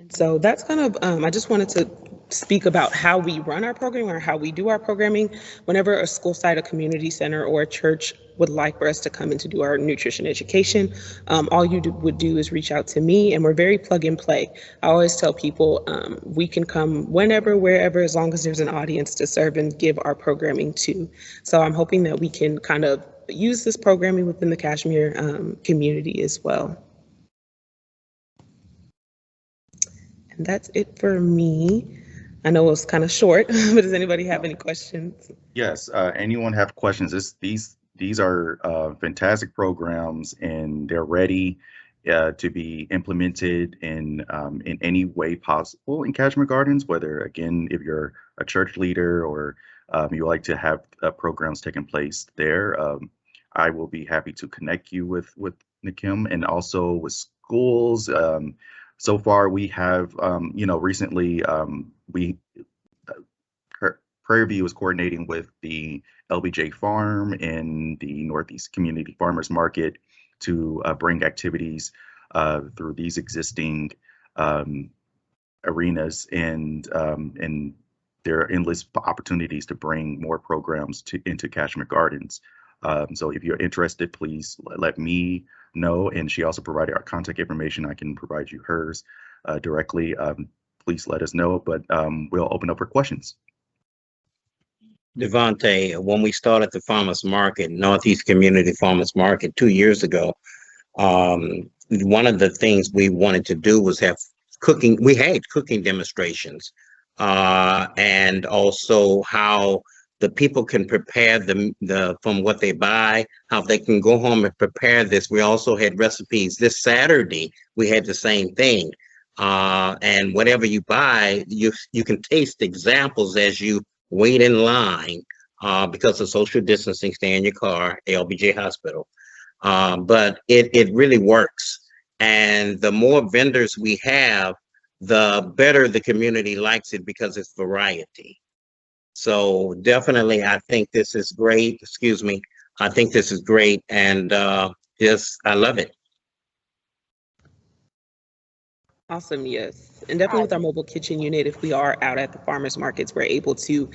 So that's kind of, I just wanted to speak about how we run our programming or how we do our programming. Whenever a school site, a community center, or a church would like for us to come in to do our nutrition education, all you would do is reach out to me, and we're very plug and play. I always tell people we can come whenever, wherever, as long as there's an audience to serve and give our programming to. So I'm hoping that we can kind of use this programming within the Kashmere community as well. And that's it for me. I know it was kind of short, but does anybody have any questions? Yes, anyone have questions? These are fantastic programs, and they're ready to be implemented in any way possible in Kashmere Gardens. Whether, again, if you're a church leader or you like to have programs taking place there, I will be happy to connect you with Nakim, and also with schools. So far, we have, recently Prairie View is coordinating with the LBJ Farm and the Northeast Community Farmers Market to bring activities through these existing arenas, and there are endless opportunities to bring more programs into Kashmere Gardens. So if you're interested, please let me know. And she also provided our contact information. I can provide you hers directly. Please let us know, but we'll open up for questions. Devontae, when we started the farmers market, Northeast Community Farmers Market 2 years ago, one of the things we wanted to do was have cooking. We had cooking demonstrations, and also how the people can prepare from what they buy, how they can go home and prepare this. We also had recipes. This Saturday, we had the same thing. And whatever you buy, you can taste examples as you wait in line, because of social distancing. Stay in your car, LBJ Hospital. But it really works. And the more vendors we have, the better the community likes it, because it's variety. So definitely, I think this is great. Excuse me. I think this is great. And I love it. Awesome, yes. And definitely with our mobile kitchen unit, if we are out at the farmers markets, we're able to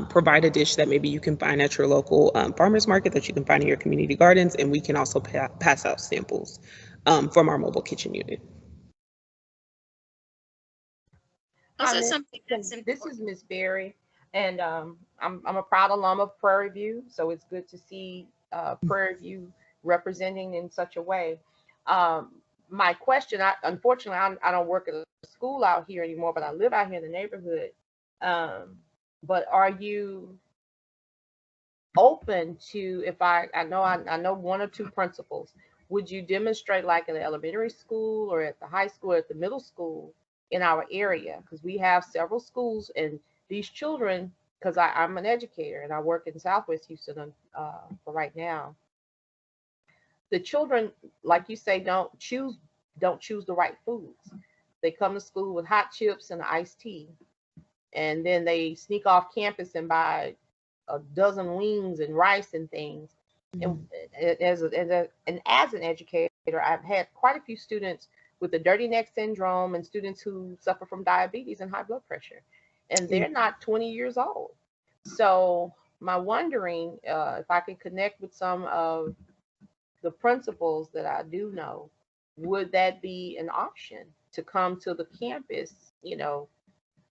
provide a dish that maybe you can find at your local farmers market, that you can find in your community gardens, and we can also pass out samples from our mobile kitchen unit. Also, something that's important. This is Miss Berry, and I'm a proud alum of Prairie View, so it's good to see Prairie View representing in such a way. My question, unfortunately, I don't work at a school out here anymore, but I live out here in the neighborhood. But are you open to, if I know one or two principals, would you demonstrate like in the elementary school or at the high school or at the middle school in our area? Because we have several schools, and these children, because I'm an educator and I work in Southwest Houston for right now. The children, like you say, don't choose the right foods. They come to school with hot chips and iced tea, and then they sneak off campus and buy a dozen wings and rice and things. Mm-hmm. And as an educator, I've had quite a few students with the dirty neck syndrome and students who suffer from diabetes and high blood pressure, and they're not 20 years old. So my wondering if I could connect with some of the principals that I do know, would that be an option to come to the campus,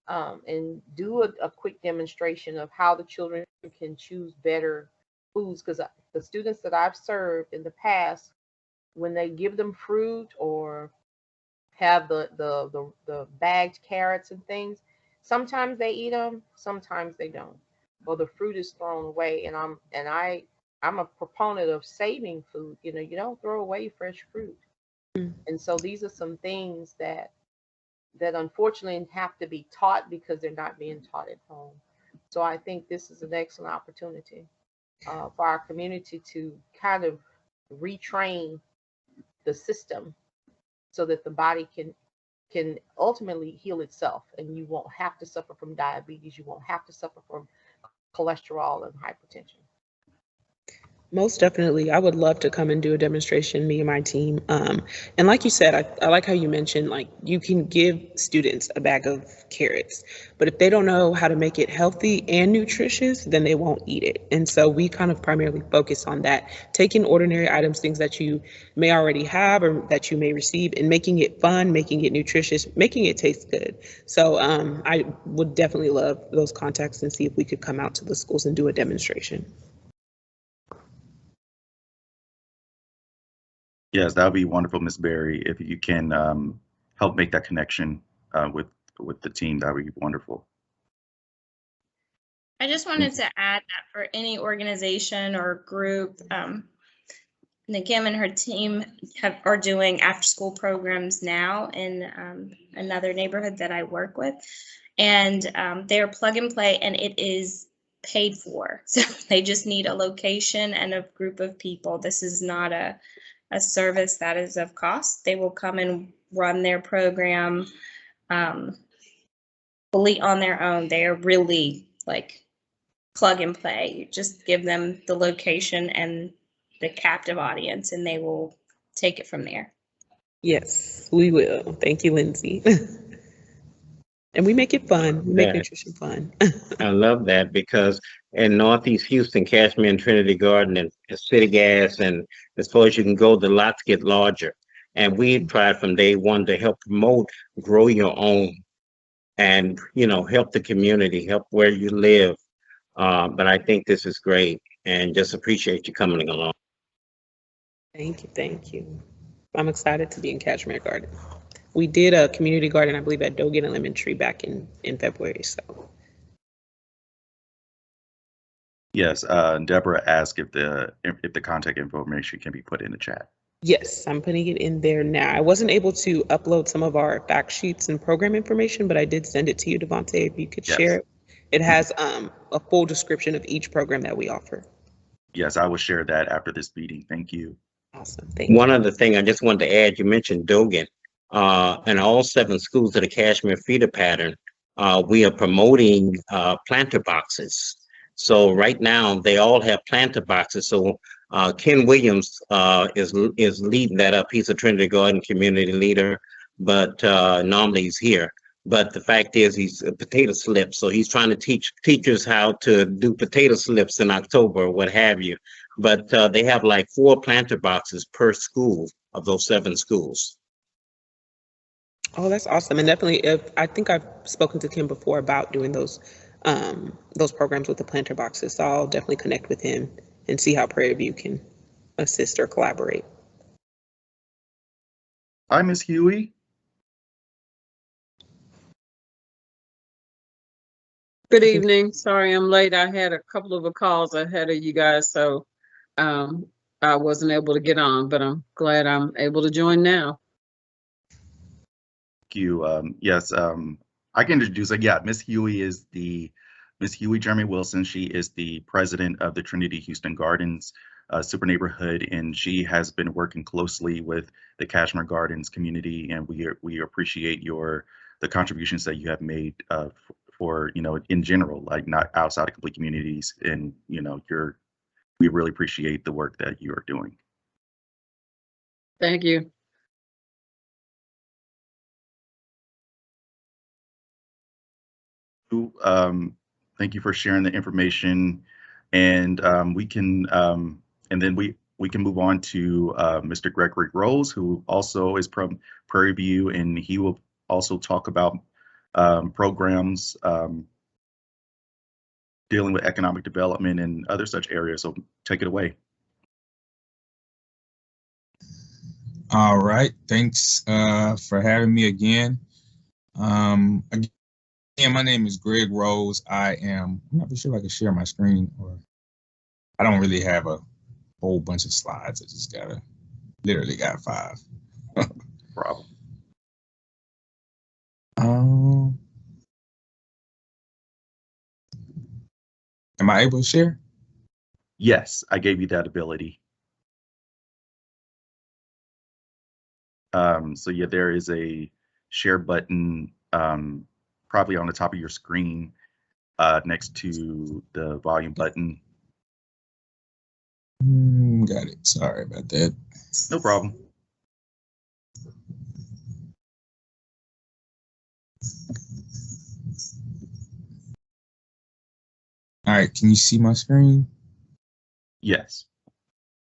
and do a quick demonstration of how the children can choose better foods? Because the students that I've served in the past, when they give them fruit or have the bagged carrots and things, sometimes they eat them, sometimes they don't, or the fruit is thrown away. And I'm a proponent of saving food. You don't throw away fresh fruit. Mm. And so these are some things that unfortunately have to be taught because they're not being taught at home. So I think this is an excellent opportunity for our community to kind of retrain the system so that the body can ultimately heal itself, and you won't have to suffer from diabetes. You won't have to suffer from cholesterol and hypertension. Most definitely. I would love to come and do a demonstration, me and my team. And like you said, I like how you mentioned, like, you can give students a bag of carrots, but if they don't know how to make it healthy and nutritious, then they won't eat it. And so we kind of primarily focus on that, taking ordinary items, things that you may already have or that you may receive, and making it fun, making it nutritious, making it taste good. So I would definitely love those contacts and see if we could come out to the schools and do a demonstration. Yes, that would be wonderful, Ms. Berry. If you can help make that connection with the team, that would be wonderful. I just wanted to add that for any organization or group, Kim and her team are doing after-school programs now in another neighborhood that I work with, and they're plug and play, and it is paid for. So they just need a location and a group of people. This is not a service that is of cost. They will come and run their program fully on their own. They are really like plug and play. You just give them the location and the captive audience, and they will take it from there. Yes, we will. Thank you, Lindsay. And we make it fun. We make nutrition fun. I love that, because in Northeast Houston, Kashmere and Trinity Garden and City Gas, and as far as you can go, the lots get larger. And we tried from day one to help promote grow your own and, you know, help the community, help where you live. But I think this is great, and just appreciate you coming along. Thank you. Thank you. I'm excited to be in Kashmere Garden. We did a community garden, I believe, at Dogan Elementary back in February. So. Yes, Deborah asked if the contact information can be put in the chat. Yes, I'm putting it in there now. I wasn't able to upload some of our fact sheets and program information, but I did send it to you, Devontae, if you could share it. It has a full description of each program that we offer. Yes, I will share that after this meeting. Thank you. Awesome. Thank you. One other thing I just wanted to add, you mentioned Dogan. And all 7 schools of the Kashmere feeder pattern, we are promoting planter boxes. So right now they all have planter boxes. So Ken Williams is leading that up. He's a Trinity Garden community leader, but normally he's here. But the fact is, he's a potato slip. So he's trying to teach teachers how to do potato slips in October or what have you. But they have like 4 planter boxes per school of those 7 schools. Oh, that's awesome. And definitely, I think I've spoken to Kim before about doing those programs with the planter boxes. So I'll definitely connect with him and see how Prairie View can assist or collaborate. Hi, Ms. Huey. Good evening. Sorry I'm late. I had a couple of calls ahead of you guys, so I wasn't able to get on, but I'm glad I'm able to join now. Thank you. Yes, I can introduce her. Yeah, Miss Huey is Miss Huey Jeremy Wilson. She is the president of the Trinity Houston Gardens Super Neighborhood, and she has been working closely with the Kashmere Gardens community, and we appreciate the contributions that you have made for in general, like not outside of complete communities, and we really appreciate the work that you are doing. Thank you. Thank you for sharing the information, and we can move on to Mr. Gregory Rose, who also is from Prairie View, and he will also talk about programs dealing with economic development and other such areas. So take it away. All right, thanks for having me again. Again, my name is Greg Rose. I'm not sure if I can share my screen, or I don't really have a whole bunch of slides. I just literally got 5. Problem. Am I able to share? Yes, I gave you that ability. So yeah, there is a share button probably on the top of your screen next to the volume button. got it. Sorry about that. No problem. All right, can you see my screen? Yes.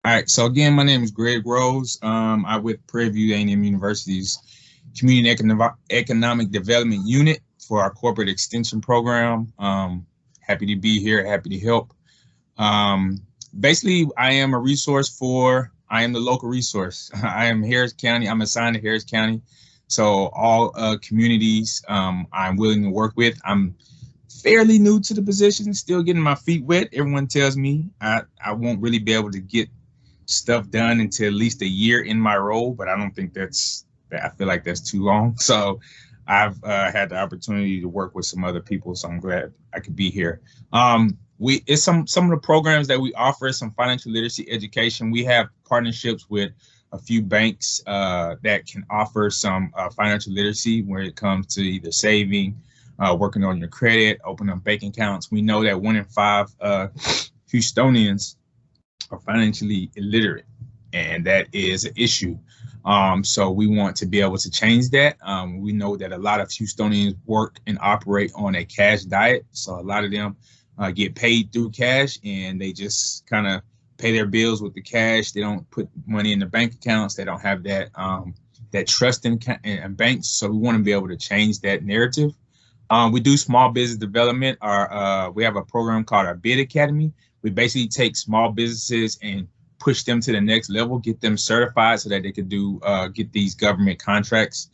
All right, so again, my name is Greg Rose. I'm with Prairie View A&M University's Community Economic Development Unit for our corporate extension program. Happy to be here, happy to help. Basically, I am the local resource. I am Harris County, I'm assigned to Harris County. So all communities I'm willing to work with. I'm fairly new to the position, still getting my feet wet. Everyone tells me I won't really be able to get stuff done until at least a year in my role, but I don't think I feel like that's too long. So I've had the opportunity to work with some other people, so I'm glad I could be here. It's some of the programs that we offer, some financial literacy education. We have partnerships with a few banks that can offer some financial literacy when it comes to either saving, working on your credit, opening up bank accounts. We know that 1 in 5 Houstonians are financially illiterate, and that is an issue. So we want to be able to change that. We know that a lot of Houstonians work and operate on a cash diet. So a lot of them get paid through cash, and they just kind of pay their bills with the cash. They don't put money in the bank accounts. They don't have that that trust in banks. So we want to be able to change that narrative. We do small business development. We have a program called our Bid Academy. We basically take small businesses and push them to the next level, get them certified so that they could get these government contracts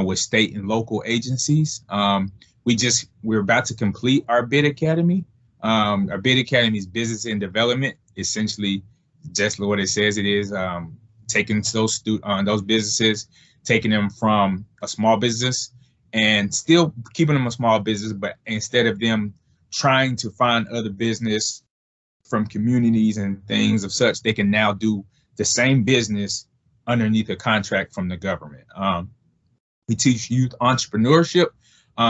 with state and local agencies. We're about to complete our Bid Academy. Our Bid Academy is business and development, essentially just what it says it is, taking those businesses, taking them from a small business and still keeping them a small business, but instead of them trying to find other business from communities and things of such, they can now do the same business underneath a contract from the government. We teach youth entrepreneurship,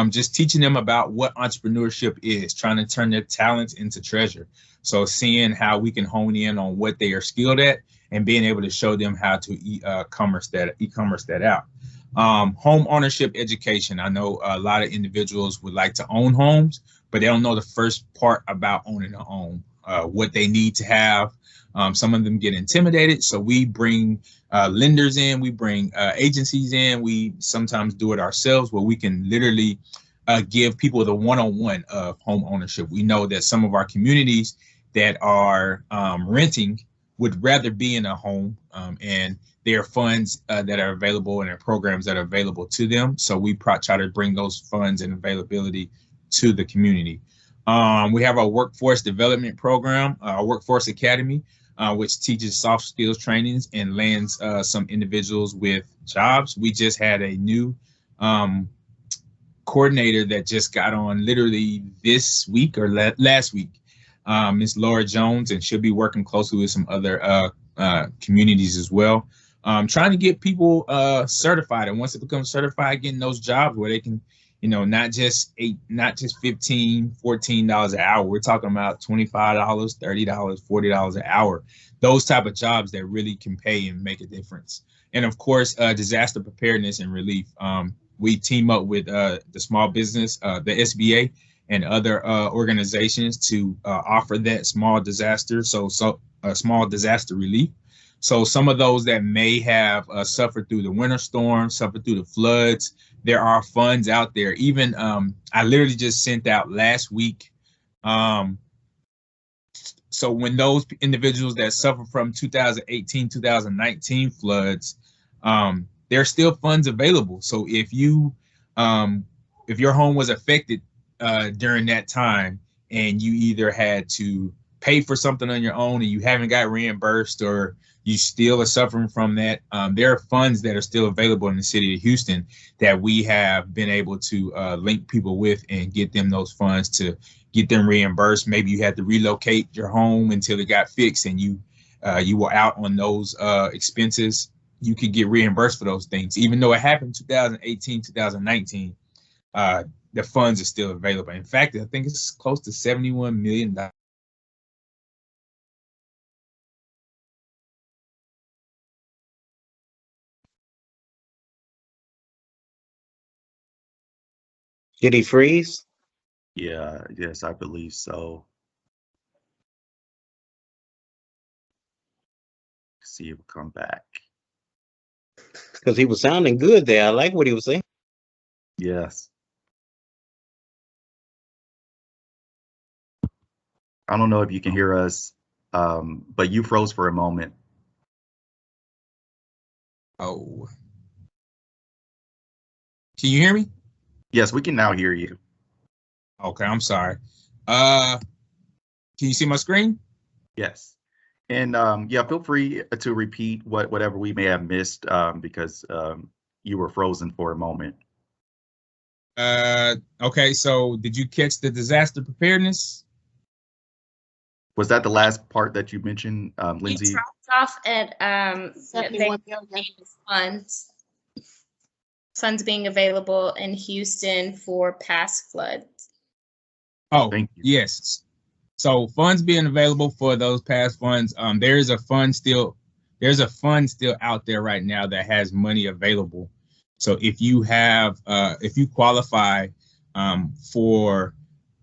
just teaching them about what entrepreneurship is, trying to turn their talents into treasure. So seeing how we can hone in on what they are skilled at and being able to show them how to e-commerce that out. Home ownership education. I know a lot of individuals would like to own homes, but they don't know the first part about owning a home, what they need to have. Some of them get intimidated. So we bring lenders in, we bring agencies in. We sometimes do it ourselves where we can literally give people the one-on-one of home ownership. We know that some of our communities that are renting would rather be in a home, and there are funds that are available and there are programs that are available to them. So we try to bring those funds and availability to the community. We have our workforce development program, our Workforce Academy, which teaches soft skills trainings and lands some individuals with jobs. We just had a new coordinator that just got on literally this week or last week, Ms. Laura Jones, and she'll be working closely with some other communities as well. Trying to get people certified, and once they become certified, getting those jobs where they can, not just $15, $14 an hour. We're talking about $25, $30, $40 an hour. Those type of jobs that really can pay and make a difference. And of course, disaster preparedness and relief. We team up with the small business, the SBA, and other organizations to offer that small disaster, small disaster relief. So some of those that may have suffered through the winter storm, suffered through the floods, there are funds out there. Even I literally just sent out last week. So when those individuals that suffer from 2018, 2019 floods, there are still funds available. So if your home was affected during that time and you either had to pay for something on your own and you haven't got reimbursed, or you still are suffering from that, there are funds that are still available in the city of Houston that we have been able to link people with and get them those funds to get them reimbursed. Maybe you had to relocate your home until it got fixed and you were out on those expenses. You could get reimbursed for those things. Even though it happened 2018, 2019, the funds are still available. In fact, I think it's close to $71 million Did he freeze? Yeah, yes, I believe so. See if he'll come back. Because he was sounding good there. I like what he was saying. Yes. I don't know if you can hear us, but you froze for a moment. Oh. Can you hear me? Yes, we can now hear you. Okay, I'm sorry. Can you see my screen? Yes. And yeah, feel free to repeat whatever we may have missed because you were frozen for a moment. Okay, so did you catch the disaster preparedness? Was that the last part that you mentioned, Lindsay? It dropped off at 71 million. funds being available in Houston for past floods. Oh, Thank you. yes. So funds being available for those past funds. There's a fund still out there right now that has money available. So if you have, if you qualify for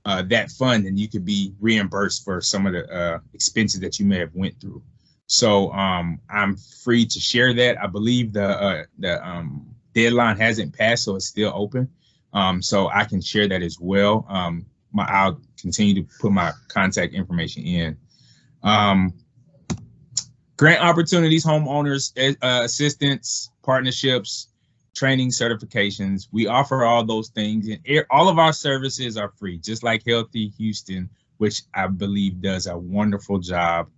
that fund, then you could be reimbursed for some of the expenses that you may have went through. So I'm free to share that. I believe the deadline hasn't passed, so it's still open. So I can share that as well. I'll continue to put my contact information in. Grant opportunities, homeowners, assistance, partnerships, training, certifications. We offer all those things, and all of our services are free, just like Healthy Houston, which I believe does a wonderful job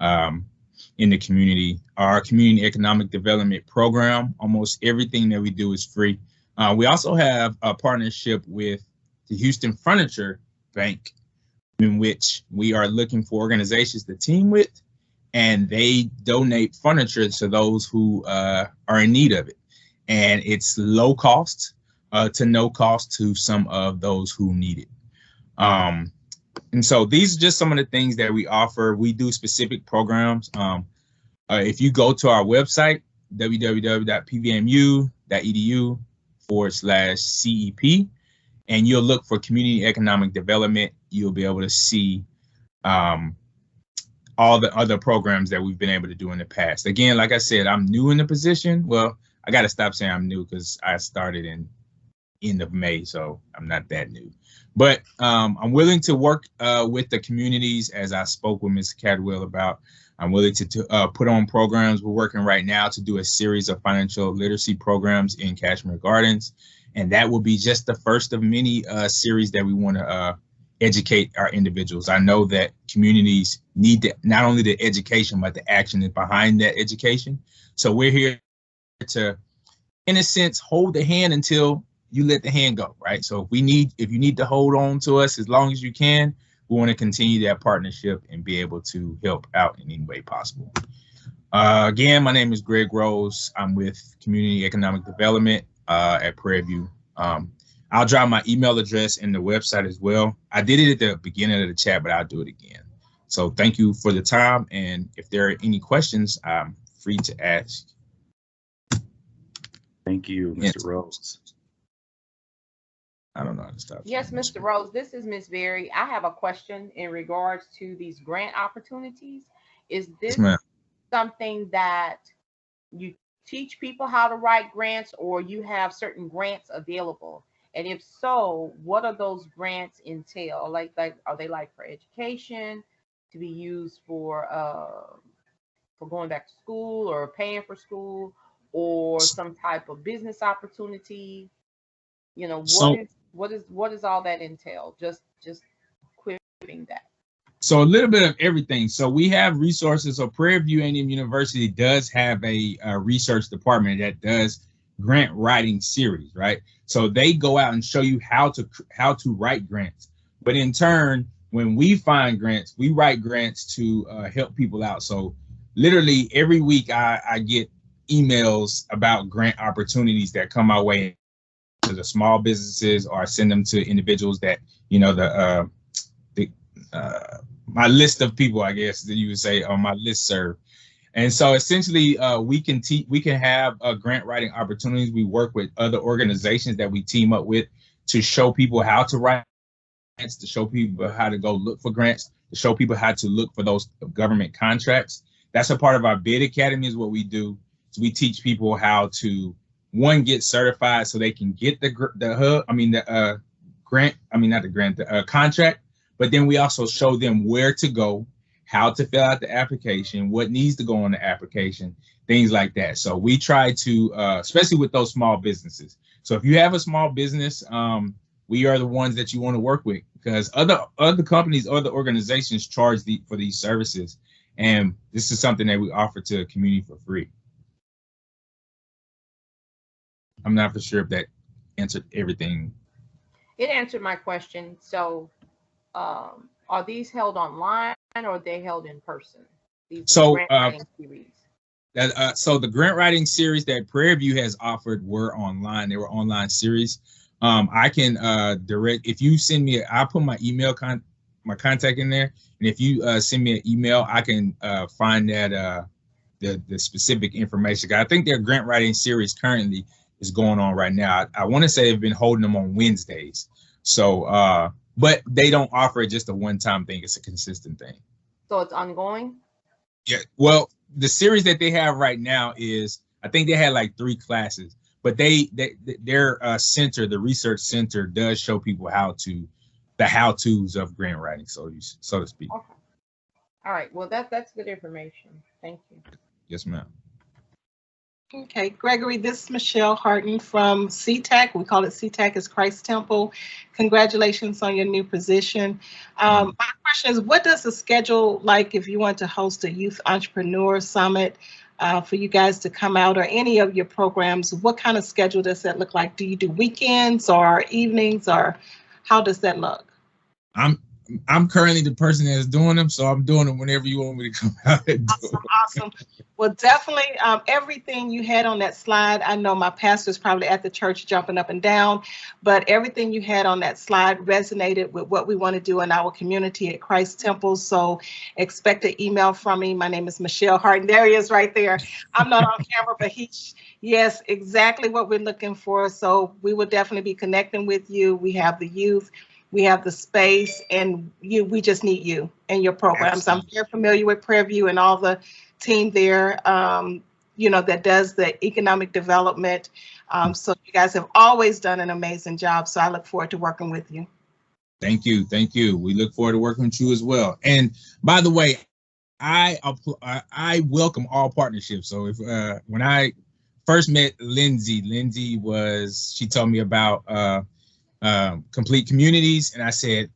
in the community. Our community economic development program, almost everything that we do is free. We also have a partnership with the Houston Furniture Bank, in which we are looking for organizations to team with, and they donate furniture to those who are in need of it. And it's low cost to no cost to some of those who need it. And so these are just some of the things that we offer. We do specific programs. If you go to our website, www.pvmu.edu/CEP, and you'll look for community economic development, you'll be able to see all the other programs that we've been able to do in the past. Again, like I said, I'm new in the position. Well, I got to stop saying I'm new because I started in end of May, so I'm not that new. But I'm willing to work with the communities, as I spoke with Ms. Cadwell about. I'm willing to put on programs. We're working right now to do a series of financial literacy programs in Kashmere Gardens, and that will be just the first of many series that we want to educate our individuals. I know that communities need not only the education, but the action behind that education. So we're here to, in a sense, hold the hand until you let the hand go, right? So if you need to hold on to us as long as you can, we want to continue that partnership and be able to help out in any way possible. Again, my name is Greg Rose. I'm with Community Economic Development at Prairie View. I'll drop my email address in the website as well. I did it at the beginning of the chat, but I'll do it again. So thank you for the time. And if there are any questions, I'm free to ask. Thank you, Mr. Rose. I don't know how to stop. Yes, Mr. Rose, this is Ms. Berry. I have a question in regards to these grant opportunities. Is this something that you teach people how to write grants, or you have certain grants available? And if so, what are those grants entail? Like are they like for education, to be used for going back to school or paying for school, or some type of business opportunity? You know, what does all that entail? Just quipping that. So a little bit of everything. So we have resources. So Prairie View A&M University does have a research department that does grant writing series, right? So they go out and show you how to write grants. But in turn, when we find grants, we write grants to help people out. So literally every week I get emails about grant opportunities that come my way to the small businesses, or I send them to individuals that, you know, my list of people, I guess that you would say, on my listserv. And so essentially we can have grant writing opportunities. We work with other organizations that we team up with to show people how to write grants, to show people how to go look for grants, to show people how to look for those government contracts. That's a part of our bid academy is what we do. So we teach people how to, one, get certified so they can get the contract, but then we also show them where to go, how to fill out the application, what needs to go on the application, things like that. So we try to, especially with those small businesses. So if you have a small business, we are the ones that you want to work with, because other companies, other organizations charge for these services. And this is something that we offer to the community for free. I'm not for sure if that answered everything. It answered my question. So are these held online or are they held in person? So, grant writing series? So the grant writing series that Prairie View has offered were online. They were online series. I can direct, if you send me, I'll put my email my contact in there. And if you send me an email, I can find that the specific information. I think their grant writing series currently is going on right now. I want to say they've been holding them on Wednesdays. So, but they don't offer it just a one-time thing. It's a consistent thing. So it's ongoing? Yeah. Well, the series that they have right now is, I think they had like 3 classes, but their center, the research center, does show people the how-tos of grant writing, so to speak. Okay. All right. Well, that's good information. Thank you. Yes, ma'am. Okay, Gregory, this is Michelle Harden from CTAC. We call it CTAC as Christ Temple. Congratulations on your new position. My question is, what does the schedule like if you want to host a youth entrepreneur summit for you guys to come out, or any of your programs? What kind of schedule does that look like? Do you do weekends or evenings, or how does that look? I'm currently the person that's doing them, so I'm doing them whenever you want me to come out and do them. Awesome. Well, definitely everything you had on that slide, I know my pastor's probably at the church jumping up and down, but everything you had on that slide resonated with what we want to do in our community at Christ Temple. So expect an email from me. My name is Michelle Harden. There he is right there. I'm not on camera, but yes, exactly what we're looking for. So we will definitely be connecting with you. We have the youth. We have the space, and we just need you and your programs. Absolutely. I'm very familiar with Prairie View and all the team there, that does the economic development. So you guys have always done an amazing job. So I look forward to working with you. Thank you. Thank you. We look forward to working with you as well. And by the way, I welcome all partnerships. So if when I first met Lindsay she told me about Complete Communities, and I said,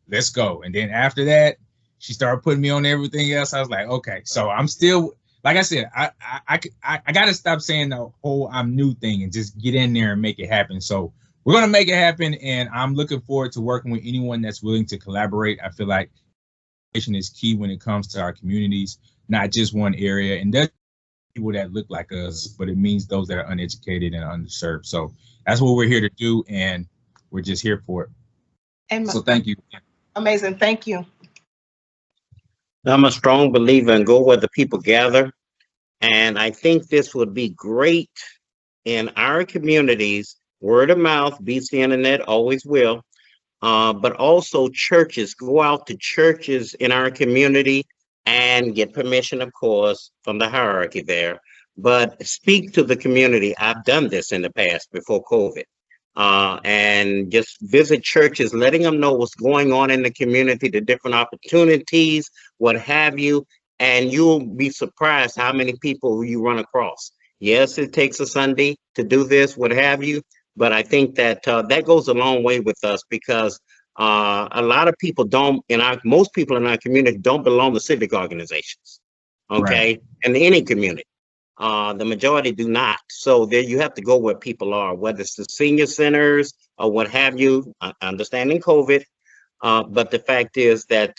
let's go. And then after that, she started putting me on everything else. I was like, okay. So I'm still, like I said, I got to stop saying the whole I'm new thing and just get in there and make it happen. So we're going to make it happen, and I'm looking forward to working with anyone that's willing to collaborate. I feel like education is key when it comes to our communities, not just one area. And there's people that look like us, but it means those that are uneducated and underserved. So that's what we're here to do, and we're just here for it. And so thank you. Amazing. Thank you. I'm a strong believer in go where the people gather. And I think this would be great in our communities. Word of mouth beats the internet, always will. But also churches, go out to churches in our community and get permission, of course, from the hierarchy there. But speak to the community. I've done this in the past before COVID. And just visit churches, letting them know what's going on in the community, the different opportunities, what have you, and you'll be surprised how many people you run across. Yes, it takes a Sunday to do this, what have you, but I think that that goes a long way with us, because a lot of people most people in our community don't belong to civic organizations, okay, right. In any community. The majority do not. So there you have to go where people are, whether it's the senior centers or what have you, understanding COVID. But the fact is that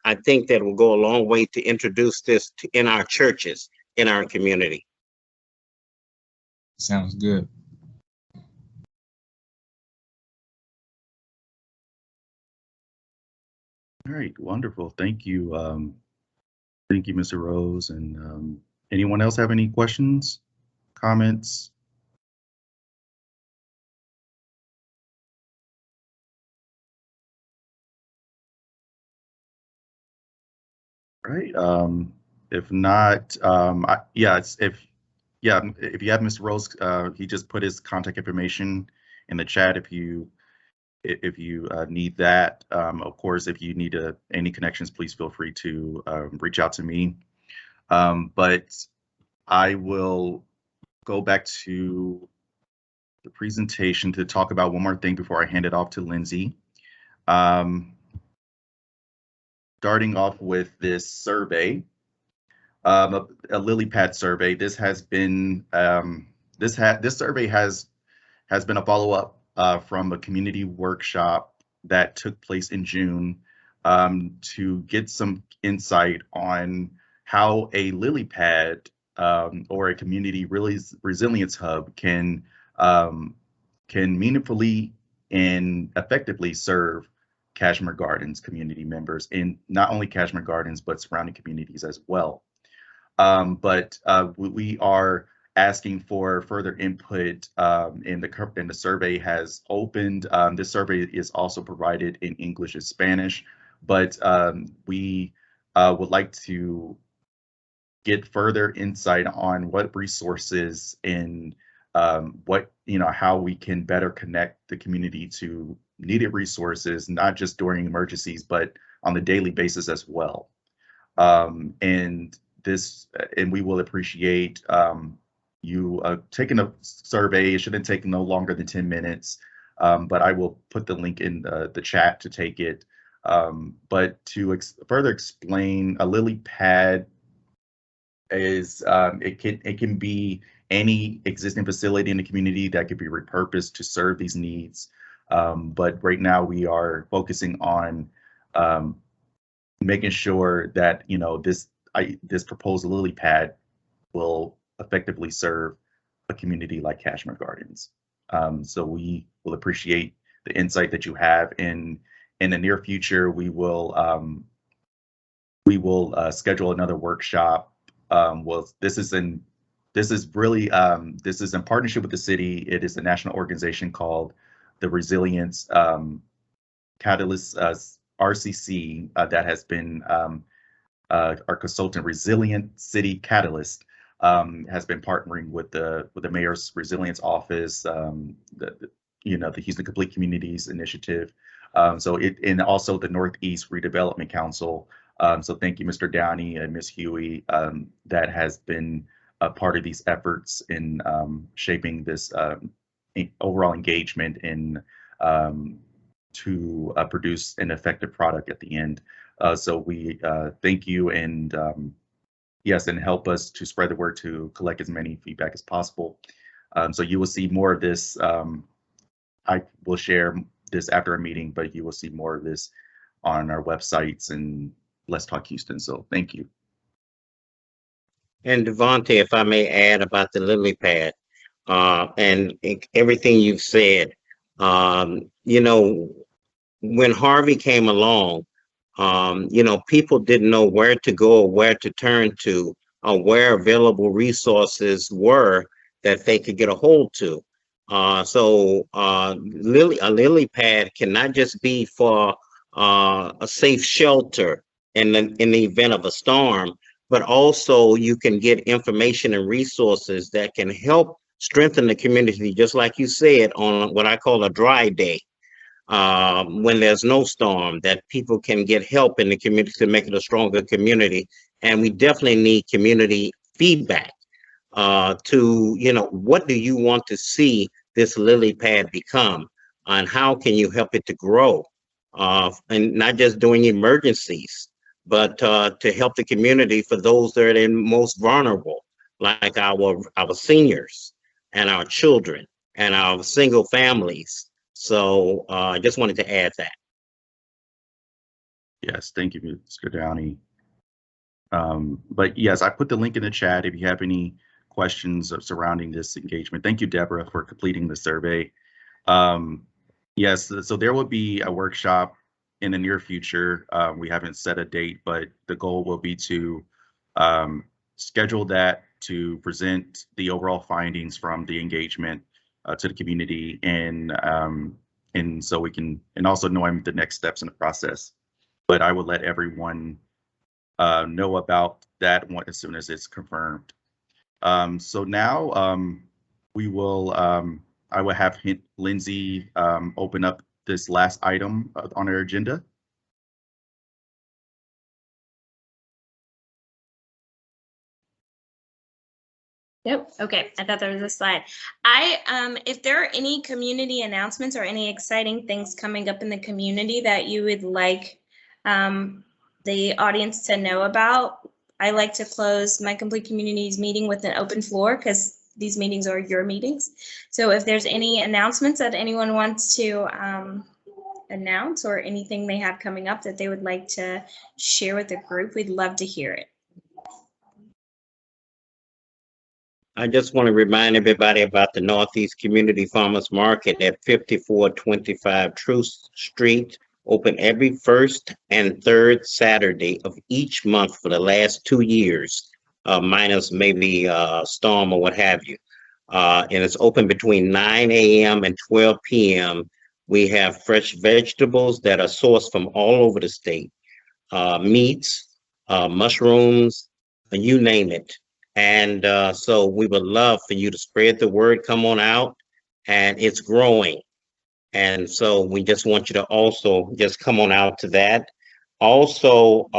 I think that will go a long way to introduce this in our churches, in our community. Sounds good. All right, wonderful. Thank you. Thank you, Mr. Rose. And anyone else have any questions, comments? right. If not, if you have Mr. Rose, he just put his contact information in the chat if you need that. Of course, if you need any connections, please feel free to reach out to me. But I will go back to the presentation to talk about one more thing before I hand it off to Lindsay. Starting off with this survey, a lily pad survey. This has been this survey has been a follow-up from a community workshop that took place in June to get some insight on how a lily pad or a community resilience hub can meaningfully and effectively serve Kashmere Gardens community members, and not only Kashmere Gardens, but surrounding communities as well. But we are asking for further input, and the survey has opened. This survey is also provided in English and Spanish, but we would like to get further insight on what resources and how we can better connect the community to needed resources, not just during emergencies, but on the daily basis as well. And we will appreciate you taking a survey. It shouldn't take no longer than 10 minutes, but I will put the link in the chat to take it. But to further explain, a lily pad is it can be any existing facility in the community that could be repurposed to serve these needs. But right now we are focusing on making sure that this proposed lily pad will effectively serve a community like Kashmere Gardens. So we will appreciate the insight that you have. In the near future, we will schedule another workshop. This is in partnership with the city. It is a national organization called the Resilience Catalyst RCC that has been our consultant, Resilient City Catalyst, has been partnering with the Mayor's Resilience Office, the Houston Complete Communities Initiative, and also the Northeast Redevelopment Council. So thank you, Mr. Downey and Ms. Huey, that has been a part of these efforts in shaping this overall engagement in to produce an effective product at the end. So we thank you, and yes, and help us to spread the word to collect as many feedback as possible. So you will see more of this. I will share this after a meeting, but you will see more of this on our websites and Let's Talk Houston. So thank you. And Devontae, if I may add about the lily pad and everything you've said, when Harvey came along, people didn't know where to go or where to turn to or where available resources were that they could get a hold to. So a lily pad cannot just be for a safe shelter in the event of a storm, but also you can get information and resources that can help strengthen the community, just like you said, on what I call a dry day. When there's no storm, that people can get help in the community to make it a stronger community. And we definitely need community feedback to, what do you want to see this lily pad become, and how can you help it to grow? And not just during emergencies, but to help the community for those that are most vulnerable, like our seniors and our children and our single families. So I just wanted to add that. Yes, thank you, Mr. Downey. But yes, I put the link in the chat if you have any questions surrounding this engagement. Thank you, Deborah, for completing the survey. Yes, so there will be a workshop in the near future. We haven't set a date, but the goal will be to schedule that to present the overall findings from the engagement to the community, and so we can, and also knowing the next steps in the process. But I will let everyone know about that one as soon as it's confirmed. So now we will, I will have Lindsay open up this last item on our agenda. Yep. Okay. I thought there was a slide. If there are any community announcements or any exciting things coming up in the community that you would like the audience to know about, I like to close my Complete Communities meeting with an open floor because these meetings are your meetings. So if there's any announcements that anyone wants to announce or anything they have coming up that they would like to share with the group, we'd love to hear it. I just want to remind everybody about the Northeast Community Farmers Market at 5425 Truce Street, open every first and third Saturday of each month for the last 2 years, minus maybe storm or what have you. And it's open between 9 a.m. and 12 p.m. We have fresh vegetables that are sourced from all over the state, meats, mushrooms, you name it. And so we would love for you to spread the word, come on out, and it's growing. And so we just want you to also just come on out to that. Also,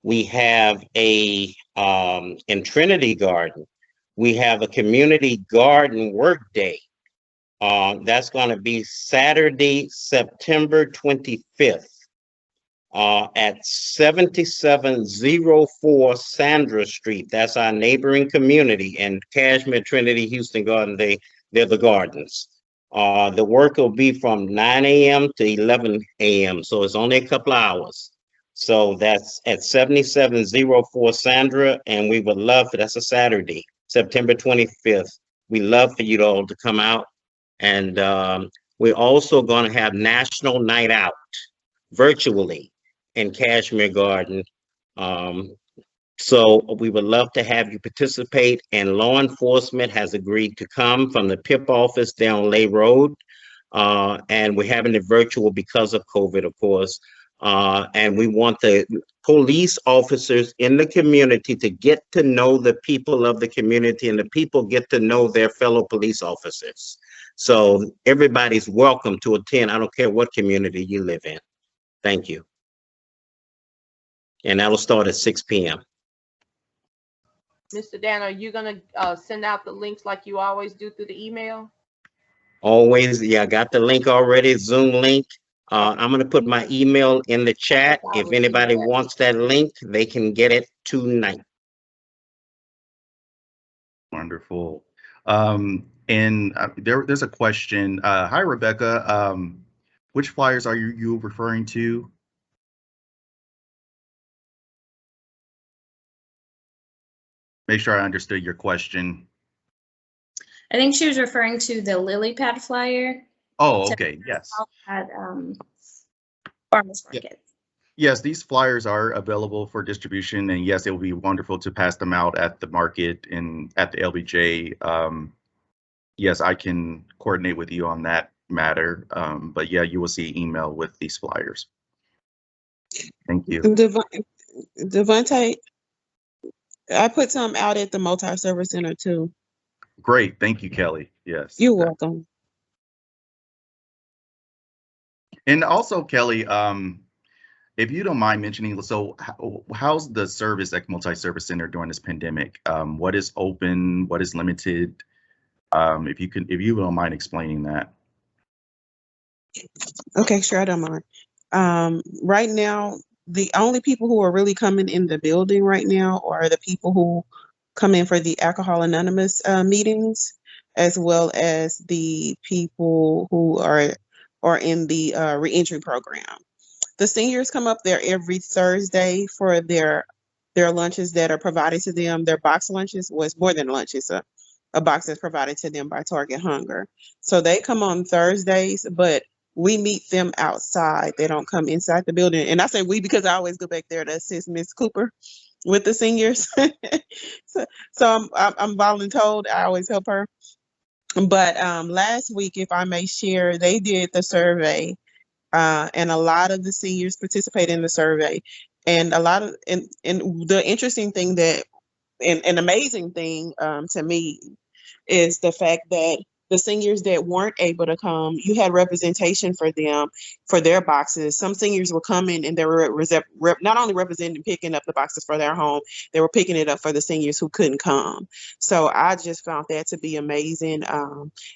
we have in Trinity Garden, we have a community garden Workday. That's going to be Saturday, September 25th. At 7704 Sandra Street. That's our neighboring community in Kashmere, Trinity, Houston Garden. They're the gardens. The work will be from 9 a.m. to 11 a.m. So it's only a couple of hours. So that's at 7704 Sandra, and we would love for, that's a Saturday, September 25th. We love for you all to come out. And we're also going to have National Night Out virtually in Kashmere Garden. So we would love to have you participate, and law enforcement has agreed to come from the PIP office down Lay Road. And we're having it virtual because of COVID, of course. And we want the police officers in the community to get to know the people of the community, and the people get to know their fellow police officers. So everybody's welcome to attend. I don't care what community you live in. Thank you. And that'll start at 6 p.m. Mr. Dan, are you gonna send out the links like you always do through the email? Always, yeah, I got the link already, Zoom link. I'm gonna put my email in the chat. If anybody wants that link, they can get it tonight. Wonderful. And there's a question. Hi, Rebecca. Which flyers are you referring to? Make sure I understood your question. I think she was referring to the lily pad flyer. Oh, okay. Yes. At farmers market. Yes, these flyers are available for distribution, and yes, it would be wonderful to pass them out at the market and at the LBJ. Yes, I can coordinate with you on that matter. But yeah, you will see email with these flyers. Thank you. Devontae, I put some out at the multi-service center too. Great, thank you, Kelly. Yes. You're welcome. And also, Kelly, if you don't mind mentioning, so how's the service at multi-service center during this pandemic? What is open? What is limited? If you don't mind explaining that. Okay, sure, I don't mind. Right now, the only people who are really coming in the building right now are the people who come in for the Alcohol Anonymous meetings, as well as the people who are in the reentry program. The seniors come up there every Thursday for their lunches that are provided to them. Their box lunches was more than lunch. It's a box that's provided to them by Target Hunger. So they come on Thursdays, but we meet them outside. They don't come inside the building. And I say we because I always go back there to assist Miss Cooper with the seniors. so I'm voluntold. I always help her. But last week, if I may share, they did the survey, and a lot of the seniors participated in the survey. And a lot of and the interesting thing that and an amazing thing to me is the fact that the seniors that weren't able to come, you had representation for them for their boxes. Some seniors were coming and they were not only representing picking up the boxes for their home, they were picking it up for the seniors who couldn't come. So I just found that to be amazing.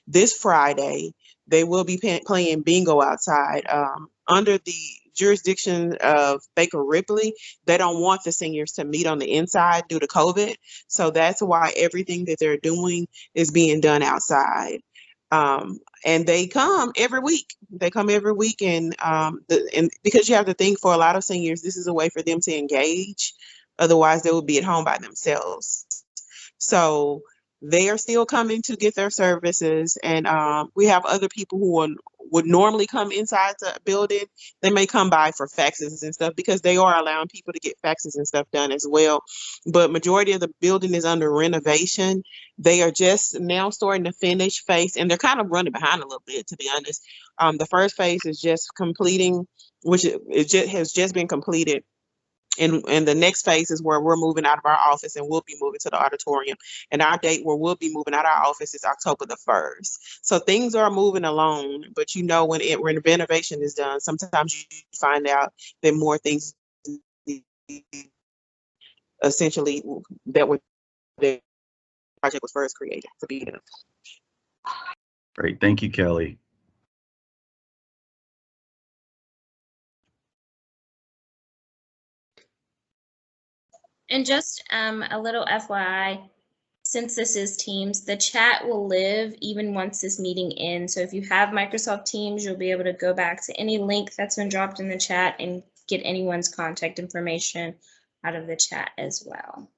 This Friday, they will be playing bingo outside under the jurisdiction of Baker Ripley. They don't want the seniors to meet on the inside due to COVID. So that's why everything that they're doing is being done outside. And they come every week. They come every week, and because you have to think, for a lot of seniors, this is a way for them to engage. Otherwise, they would be at home by themselves. So they are still coming to get their services, and we have other people who would normally come inside the building. They may come by for faxes and stuff because they are allowing people to get faxes and stuff done as well. But majority of the building is under renovation. They are just now starting to finish phase, and they're kind of running behind a little bit, to be honest. The first phase is just completing, which has just been completed. And the next phase is where we're moving out of our office and we'll be moving to the auditorium. And our date where we'll be moving out of our office is October the 1st. So things are moving along, but when renovation is done, sometimes you find out that more things essentially that were the project was first created to be done. Great, thank you, Kelly. And just a little FYI, since this is Teams, the chat will live even once this meeting ends. So if you have Microsoft Teams, you'll be able to go back to any link that's been dropped in the chat and get anyone's contact information out of the chat as well.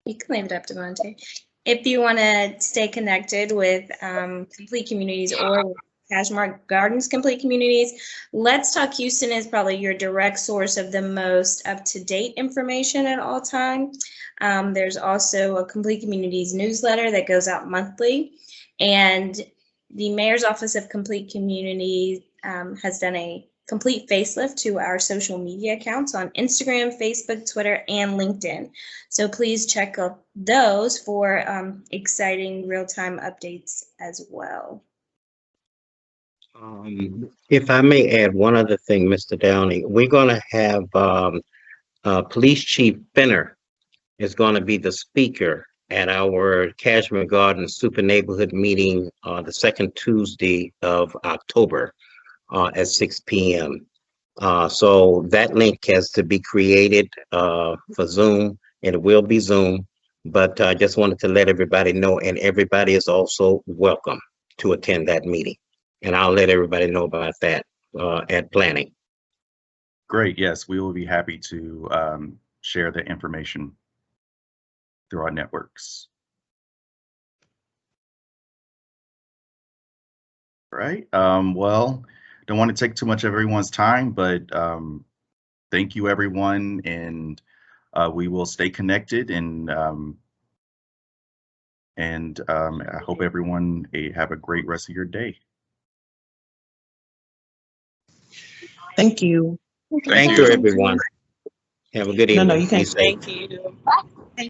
You can leave it up to Monte. If you want to stay connected with Complete Communities or Kashmere Gardens Complete Communities, Let's Talk Houston is probably your direct source of the most up-to-date information at all time. There's also a Complete Communities newsletter that goes out monthly, and the Mayor's Office of Complete Communities has done a complete facelift to our social media accounts on Instagram, Facebook, Twitter, and LinkedIn. So please check out those for exciting real-time updates as well. If I may add one other thing, Mr. Downey, we're going to have Police Chief Finner is going to be the speaker at our Kashmere Gardens Super Neighborhood meeting the second Tuesday of October at 6 p.m. So that link has to be created for Zoom, and it will be Zoom. But I just wanted to let everybody know, and everybody is also welcome to attend that meeting. And I'll let everybody know about that at planning. Great, yes, we will be happy to share the information through our networks. All right, well, don't want to take too much of everyone's time, but thank you, everyone, and we will stay connected, and I hope everyone have a great rest of your day. Thank you. Thank you, everyone. Have a good evening. No, you can't. Be safe. Thank you.